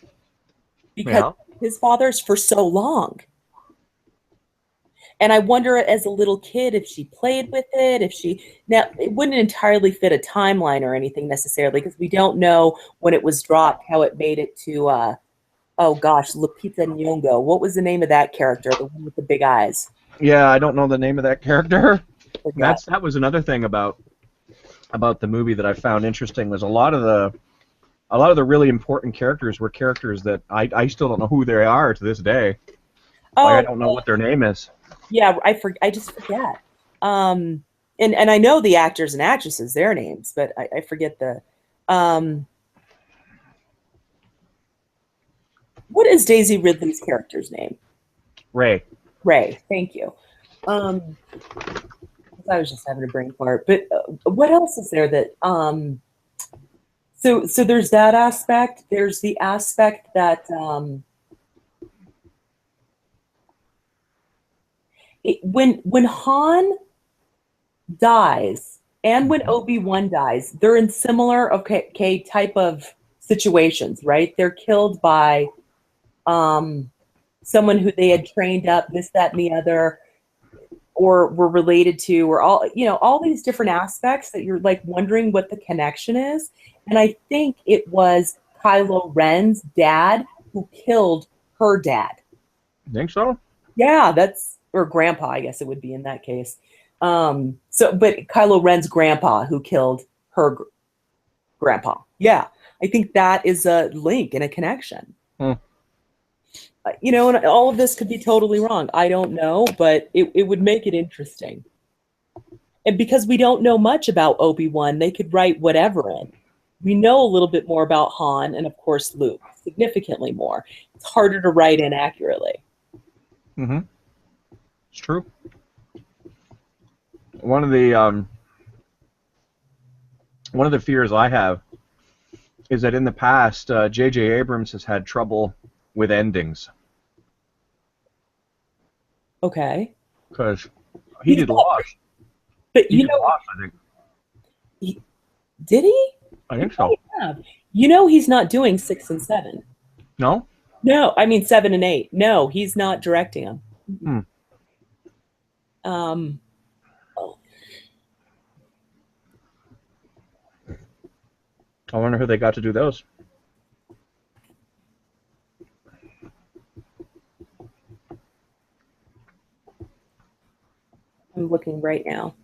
because his father's for so long. And I wonder, as a little kid, if she played with it, if she now it wouldn't entirely fit a timeline or anything necessarily, because we don't know when it was dropped how it made it to oh gosh, Lupita Nyong'o. What was the name of that character, the one with the big eyes? Yeah, I don't know the name of that character. Forgot. That was another thing about the movie that I found interesting, was a lot of the really important characters were characters that I still don't know who they are to this day. Like, I Oh don't know what their name is. yeah, I just forget. And I know the actors and actresses, their names, but I forget the um what is Daisy Ridley's character's name? Ray. Ray, thank you. Um, I was just having a brain fart. But what else is there that so there's that aspect. There's the aspect that when Han dies and when Obi-Wan dies, they're in similar type of situations, right? They're killed by someone who they had trained up, this, that, and the other, or were related to, or all these different aspects that you're like wondering what the connection is. And I think it was Kylo Ren's dad who killed her dad. Think so? Yeah, or grandpa, I guess it would be in that case. But Kylo Ren's grandpa who killed her grandpa. Yeah, I think that is a link and a connection. And all of this could be totally wrong. I don't know, but it would make it interesting. And because we don't know much about Obi-Wan, they could write whatever in. We know a little bit more about Han and, of course, Luke, significantly more. It's harder to write in accurately. Mm-hmm. It's true. One of the fears I have is that in the past, J.J. Abrams has had trouble with endings. Okay. Because he did Lost. But he did Lost, I think. Did he? I think so. He's not doing 6 and 7. No? No, I mean 7 and 8. No, he's not directing them. I wonder who they got to do those. I'm looking right now.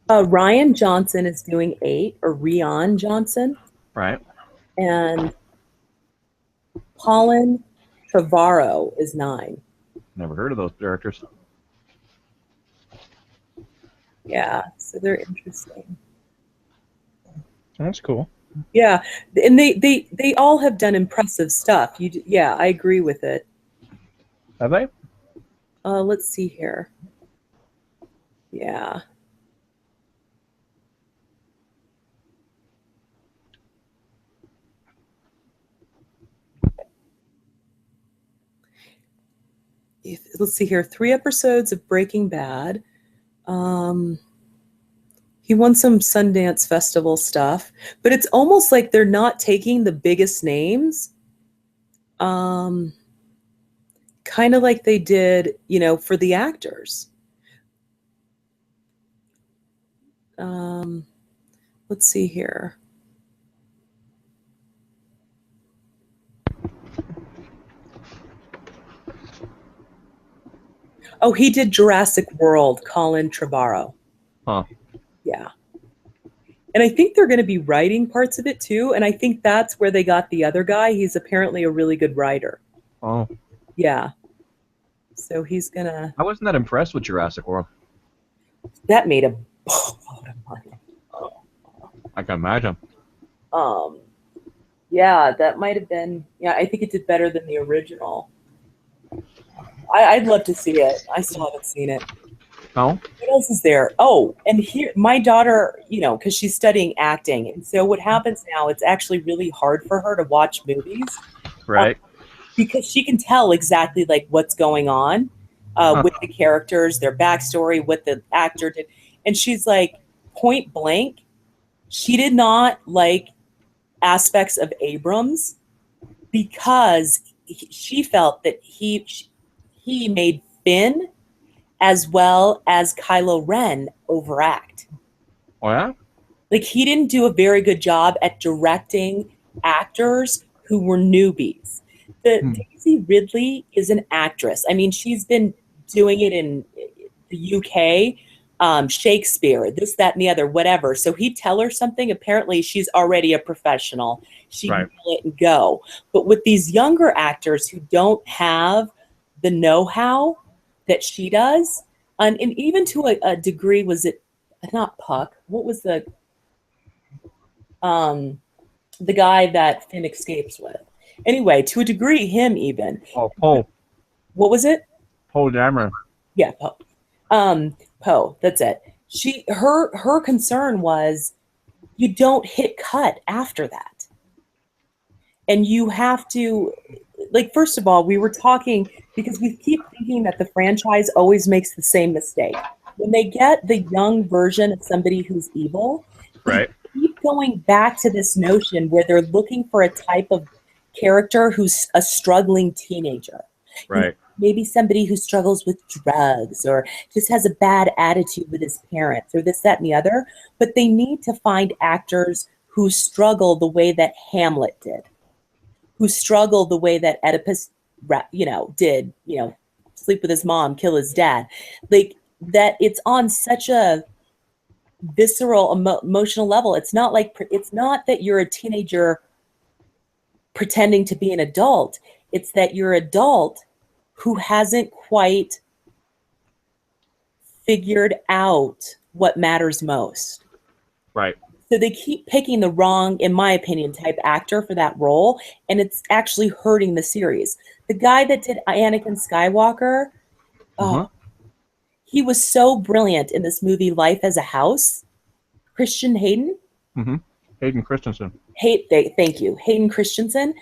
Ryan Johnson is doing 8, or Rian Johnson. Right. And Colin Trevorrow is 9. Never heard of those characters. Yeah, so they're interesting. That's cool. Yeah, and they all have done impressive stuff. Yeah, I agree with it. Have they? Let's see here. Yeah. Let's see here. 3 episodes of Breaking Bad. He won some Sundance Festival stuff, but it's almost like they're not taking the biggest names. Kind of like they did, for the actors. Let's see here. Oh, he did Jurassic World, Colin Trevorrow. Huh. Yeah. And I think they're going to be writing parts of it too. And I think that's where they got the other guy. He's apparently a really good writer. Oh. Yeah. So he's going to... I wasn't that impressed with Jurassic World. That made a boatload of money. I can imagine. Yeah, that might have been... Yeah, I think it did better than the original. I'd love to see it. I still haven't seen it. Oh, What else is there? Oh, and here, my daughter, because she's studying acting, and so what happens now, it's actually really hard for her to watch movies right. because she can tell exactly like what's going on with the characters, their backstory, what the actor did, and she's like, point blank, she did not like aspects of Abrams because she felt that he made Finn as well as Kylo Ren overact. Oh, yeah? Like he didn't do a very good job at directing actors who were newbies. Daisy Ridley is an actress. I mean, she's been doing it in the UK, Shakespeare, this, that, and the other, whatever. So he'd tell her something. Apparently, she's already a professional. She'd Right. nail it and go. But with these younger actors who don't have the know-how that she does, and even to a degree, was it not Puck? What was the guy that Finn escapes with? Anyway, to a degree, him even. Oh, Poe. What was it? Poe Dameron. Yeah, Poe. Poe. That's it. Her concern was you don't hit cut after that, and you have to, like, first of all, we were talking because we keep thinking that the franchise always makes the same mistake when they get the young version of somebody who's evil. Right. They keep going back to this notion where they're looking for a type of character who's a struggling teenager. Right. Maybe somebody who struggles with drugs or just has a bad attitude with his parents or this, that, and the other. But they need to find actors who struggle the way that Hamlet did, who struggle the way that Oedipus, did, sleep with his mom, kill his dad. Like that, it's on such a visceral, emotional level. It's not that you're a teenager pretending to be an adult. It's that you're an adult who hasn't quite figured out what matters most. Right. So they keep picking the wrong, in my opinion, type actor for that role, and it's actually hurting the series. The guy that did Anakin Skywalker, he was so brilliant in this movie Life as a House. Christian Hayden? Mm-hmm. Hayden Christensen. Thank you. Hayden Christensen.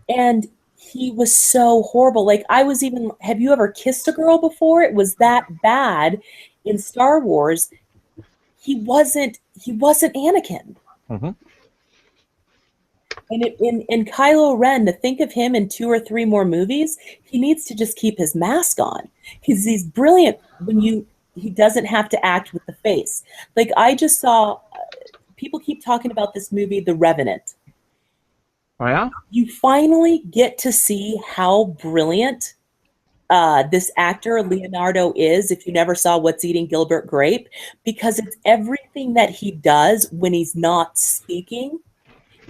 And he was so horrible. Like have you ever kissed a girl before? It was that bad in Star Wars. He wasn't Anakin. Mm-hmm. And in Kylo Ren, to think of him in 2 or 3 more movies, he needs to just keep his mask on. He's brilliant when he doesn't have to act with the face. Like I just saw, people keep talking about this movie, The Revenant. Oh, yeah? You finally get to see how brilliant this actor, Leonardo, is if you never saw What's Eating Gilbert Grape, because it's everything that he does when he's not speaking,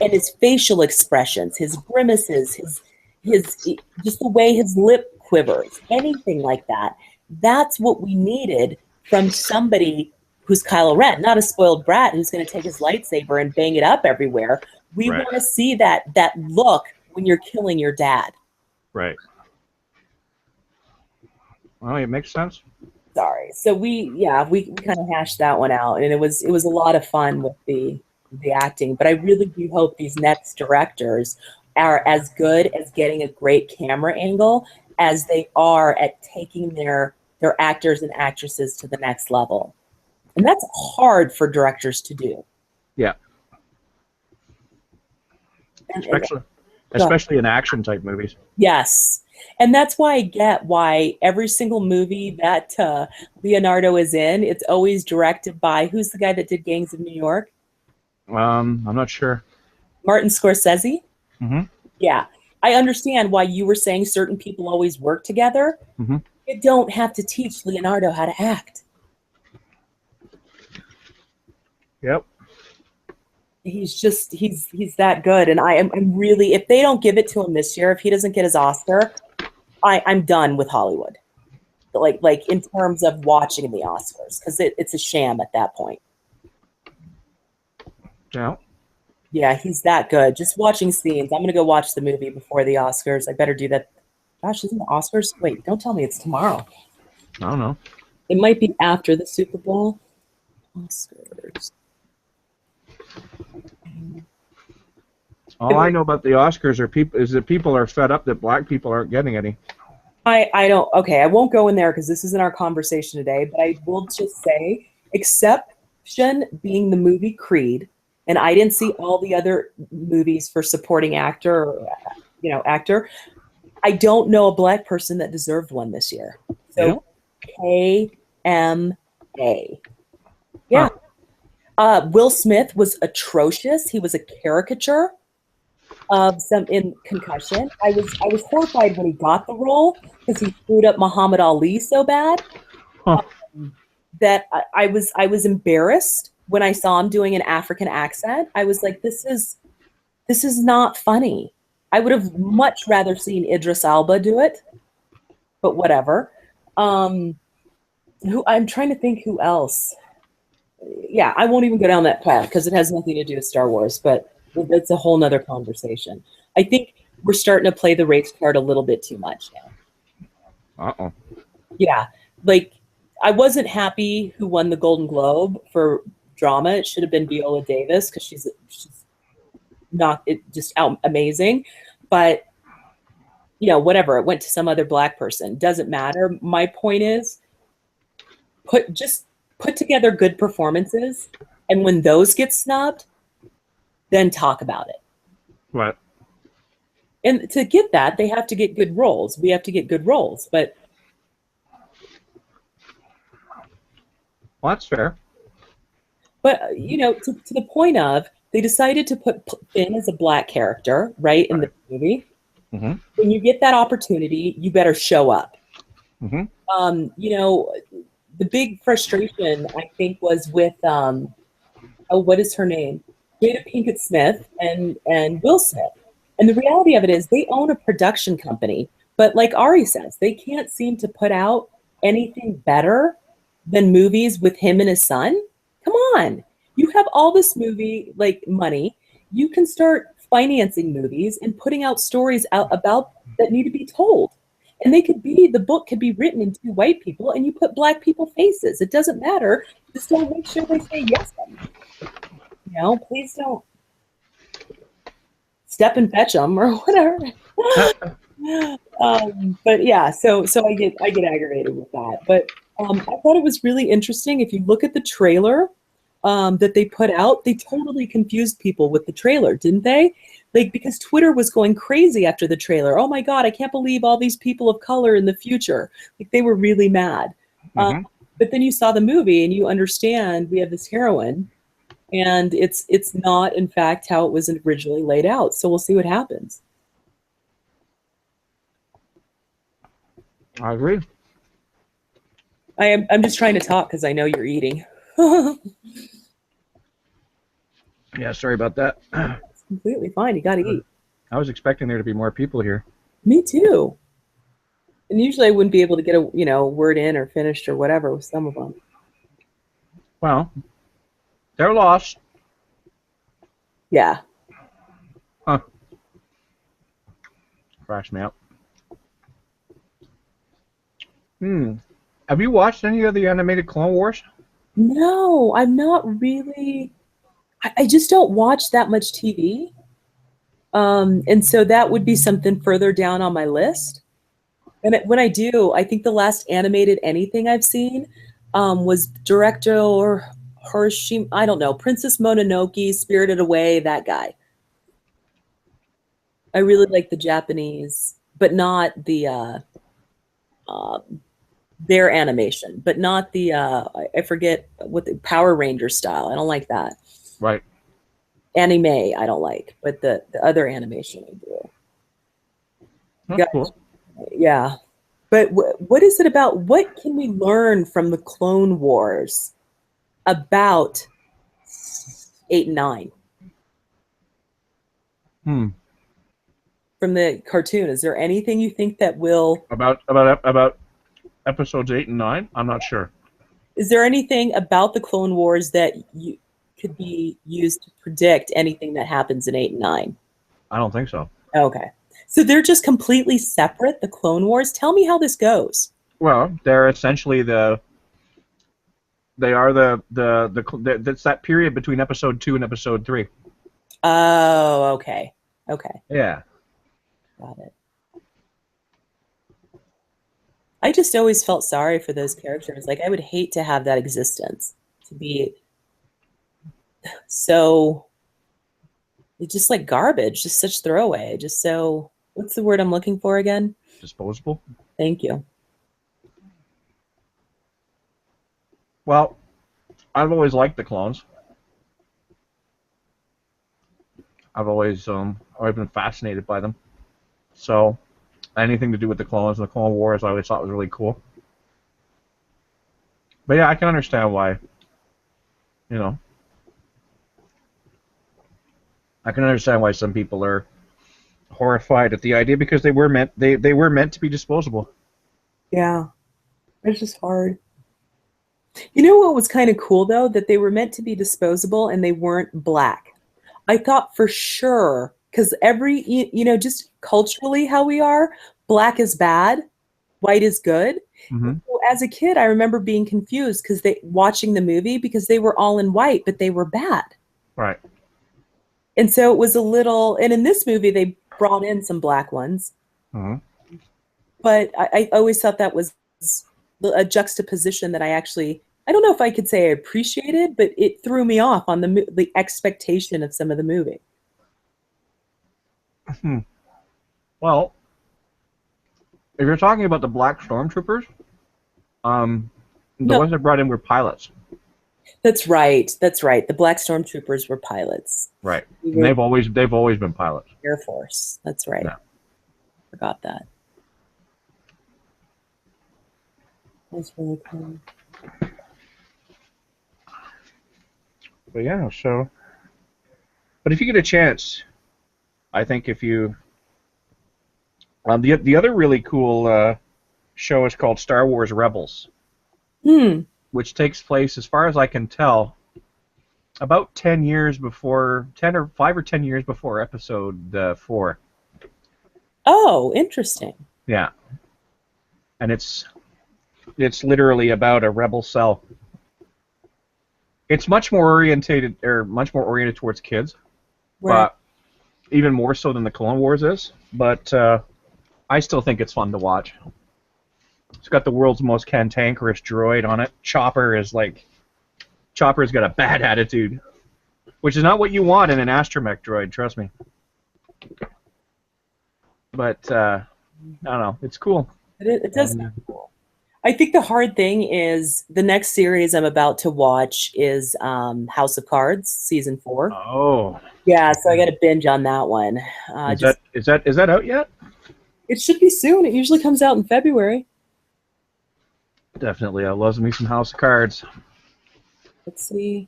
and his facial expressions, his grimaces, his just the way his lip quivers, anything like that. That's what we needed from somebody who's Kylo Ren, not a spoiled brat who's going to take his lightsaber and bang it up everywhere. We want to see that look when you're killing your dad. Right. Well, it makes sense. Sorry. So we kind of hashed that one out, and it was a lot of fun with the acting. But I really do hope these next directors are as good as getting a great camera angle as they are at taking their actors and actresses to the next level. And that's hard for directors to do. Yeah. Especially in action type movies. Yes. And that's why I get why every single movie that Leonardo is in, it's always directed by, who's the guy that did Gangs of New York? I'm not sure. Martin Scorsese? Mm-hmm. Yeah. I understand why you were saying certain people always work together. Mm-hmm. You don't have to teach Leonardo how to act. Yep. He's that good. And I'm really, if they don't give it to him this year, if he doesn't get his Oscar, I'm done with Hollywood. Like in terms of watching the Oscars, because it's a sham at that point. Yeah. Yeah, he's that good. Just watching scenes. I'm going to go watch the movie before the Oscars. I better do that Gosh, isn't the Oscars? Wait, don't tell me it's tomorrow. I don't know. It might be after the Super Bowl. Oscars. All I know about the Oscars is that people are fed up that black people aren't getting any. I don't, okay, I won't go in there because this isn't our conversation today, but I will just say, exception being the movie Creed, and I didn't see all the other movies for supporting actor or, actor. I don't know a black person that deserved one this year. So, KMA. Yeah. Will Smith was atrocious. He was a caricature of some in Concussion. I was horrified when he got the role because he screwed up Muhammad Ali so bad that I was embarrassed when I saw him doing an African accent. I was like, this is not funny. I would have much rather seen Idris Elba do it, but whatever. Who I'm trying to think who else. Yeah, I won't even go down that path because it has nothing to do with Star Wars, but it's a whole nother conversation. I think we're starting to play the race card a little bit too much now. Uh-oh. Yeah, like I wasn't happy who won the Golden Globe for drama. It should have been Viola Davis because she's not just amazing, but whatever. It went to some other black person. Doesn't matter. My point is, put together good performances, and when those get snubbed, then talk about it. Right. And to get that, they have to get good roles. We have to get good roles, but well, that's fair. But to the point of, they decided to put Finn as a black character, right, in the movie. Mm-hmm. When you get that opportunity, you better show up. Mm-hmm. The big frustration, I think, was with what is her name? Jada Pinkett Smith and Will Smith. And the reality of it is they own a production company. But like Ari says, they can't seem to put out anything better than movies with him and his son. Come on. You have all this movie like money. You can start financing movies and putting out stories out about that need to be told. And the book could be written in two white people and you put black people faces. It doesn't matter. Just don't make sure they say yes. Please don't step and fetch them or whatever. But yeah, so I get aggravated with that. But I thought it was really interesting. If you look at the trailer that they put out, they totally confused people with the trailer, didn't they? Like, because Twitter was going crazy after the trailer. Oh my God, I can't believe all these people of color in the future. Like, they were really mad. Mm-hmm. But then you saw the movie and you understand we have this heroine, and it's not, in fact, how it was originally laid out. So we'll see what happens. I agree. I'm just trying to talk because I know you're eating. Yeah, sorry about that. It's completely fine. You got to eat. I was expecting there to be more people here. Me too. And usually I wouldn't be able to get a word in or finished or whatever with some of them. Well, they're lost. Yeah. Huh. Cracks me up. Have you watched any of the animated Clone Wars? No, I'm not really. I just don't watch that much TV. And so that would be something further down on my list. And when I do, I think the last animated anything I've seen was Director Hershey, I don't know, Princess Mononoke, Spirited Away, that guy. I really like the Japanese, but not the their animation, but not the I forget what the Power Ranger style. I don't like that. Right. Anime I don't like, but the other animation I do. That's cool. Yeah. But what is it about? What can we learn from the Clone Wars about 8 and 9? From the cartoon, is there anything you think that will about episodes 8 and 9? I'm not sure. Is there anything about the Clone Wars that you could be used to predict anything that happens in 8 and 9? I don't think so. Okay. So they're just completely separate, the Clone Wars. Tell me how this goes. Well, they're essentially that's that period between episode 2 and episode 3. Oh, okay. Okay. Yeah. Got it. I just always felt sorry for those characters. Like, I would hate to have that existence, to be so, it's just like garbage, just such throwaway, just so, what's the word I'm looking for again? Disposable. Thank you. Well, I've always liked the clones. I've always been fascinated by them. So anything to do with the clones and the Clone Wars, I always thought was really cool. But yeah, I can understand why. You know, I can understand why some people are horrified at the idea because they were meant to be disposable. Yeah, it's just hard. You know what was kind of cool though? That they were meant to be disposable and they weren't black. I thought for sure, because just culturally how we are, black is bad, white is good. Mm-hmm. So as a kid, I remember being confused because watching the movie because they were all in white, but they were bad. Right. And so it was and in this movie, they brought in some black ones. Mm-hmm. But I always thought that was a juxtaposition that I don't know if I could say I appreciated, but it threw me off on the expectation of some of the movie. Well, if you're talking about the black stormtroopers, the ones that brought in were pilots. That's right. That's right. The black stormtroopers were pilots. Right. And they've always been pilots. Air Force. That's right. Yeah. Forgot that. That's really cool. But yeah, but if you get a chance, I think if you the other really cool show is called Star Wars Rebels, which takes place, as far as I can tell, about 5 or 10 years before episode 4. Oh, interesting. Yeah, and it's literally about a rebel cell. It's much more oriented towards kids, Right. but even more so than the Clone Wars is. But I still think it's fun to watch. It's got the world's most cantankerous droid on it. Chopper's got a bad attitude, which is not what you want in an astromech droid. Trust me. But I don't know. It's cool. It does sound cool. I think the hard thing is the next series I'm about to watch is House of Cards season 4. Oh. Yeah, so I got to binge on that one. Is that out yet? It should be soon. It usually comes out in February. Definitely, I love me some House of Cards. Let's see.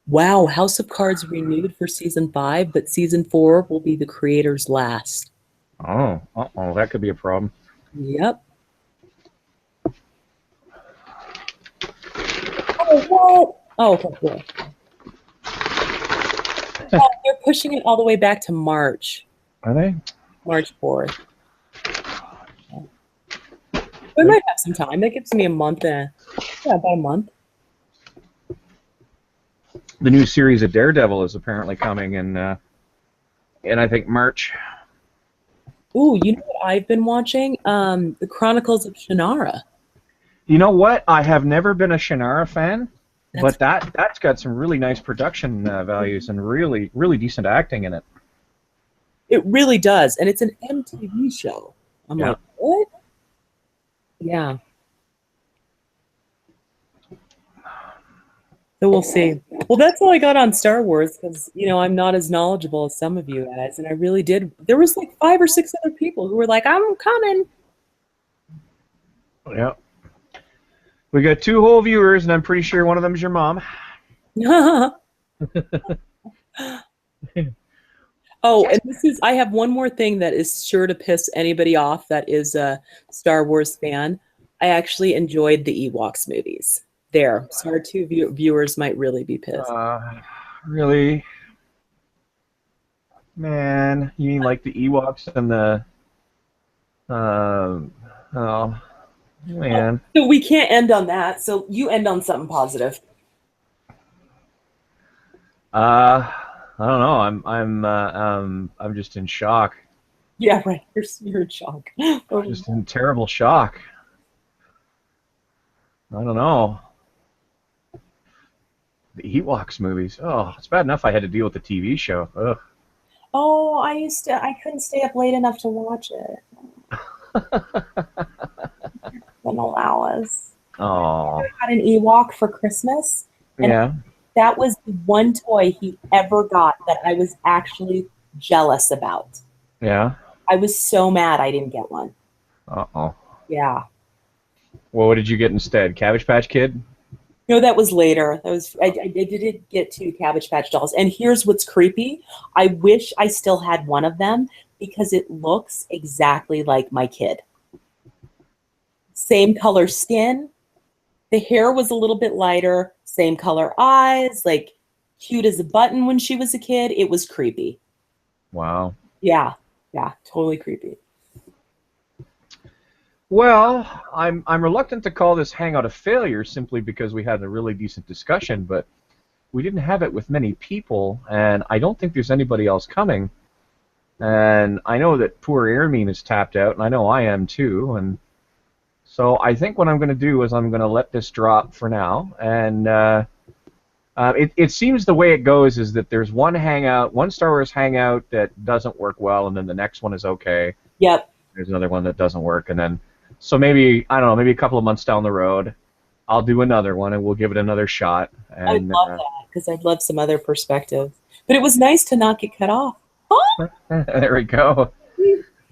Wow, House of Cards renewed for season 5, but season 4 will be the creator's last. Oh, that could be a problem. Yep. Oh, what? Oh, okay, cool. Oh, they're pushing it all the way back to March. Are they? March 4th. We might have some time. That gives me a month. About a month. The new series of Daredevil is apparently coming in I think March. Ooh, you know what I've been watching? The Chronicles of Shannara. You know what? I have never been a Shannara fan, but that's got some really nice production values and really, really decent acting in it. It really does, and it's an MTV show. I'm like, what? Yeah. So we'll see. Well, that's all I got on Star Wars because, I'm not as knowledgeable as some of you guys. And I really did. There was like 5 or 6 other people who were like, I'm coming. Yeah. We got 2 whole viewers, and I'm pretty sure one of them is your mom. Oh, and I have one more thing that is sure to piss anybody off that is a Star Wars fan. I actually enjoyed the Ewoks movies. There. So our two viewers might really be pissed. Really? Man, you mean like the Ewoks and the... oh, man. So we can't end on that. So you end on something positive. I don't know. I'm just in shock. Yeah, right. You're in shock. Just in terrible shock. I don't know. The Ewoks movies. Oh, it's bad enough I had to deal with the TV show. Ugh. Oh, I couldn't stay up late enough to watch it. Wouldn't allow us. Oh. I got an Ewok for Christmas. And Yeah. that was the one toy he ever got that I was actually jealous about. Yeah. I was so mad I didn't get one. Uh-oh. Yeah. Well, what did you get instead? Cabbage Patch Kid? No, that was later. That was I did get 2 Cabbage Patch dolls. And here's what's creepy. I wish I still had one of them because it looks exactly like my kid. Same color skin. The hair was a little bit lighter. Same color eyes. Like cute as a button when she was a kid. It was creepy. Wow. Yeah. Yeah. Totally creepy. Well, I'm reluctant to call this Hangout a failure simply because we had a really decent discussion, but we didn't have it with many people, and I don't think there's anybody else coming. And I know that poor Airmean is tapped out, and I know I am too. And so I think what I'm going to do is I'm going to let this drop for now. And it seems the way it goes is that there's one Star Wars Hangout that doesn't work well, and then the next one is okay. Yep. There's another one that doesn't work, and then so maybe, I don't know, maybe a couple of months down the road, I'll do another one and we'll give it another shot. And, I'd love that because I'd love some other perspectives. But it was nice to not get cut off. Huh? There we go.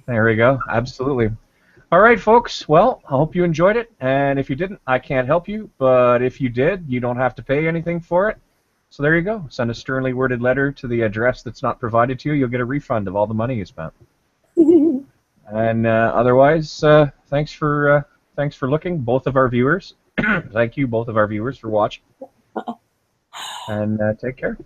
There we go. Absolutely. All right, folks. Well, I hope you enjoyed it. And if you didn't, I can't help you. But if you did, you don't have to pay anything for it. So there you go. Send a sternly worded letter to the address that's not provided to you. You'll get a refund of all the money you spent. And otherwise, thanks for looking, both of our viewers. Thank you, both of our viewers, for watching. And take care.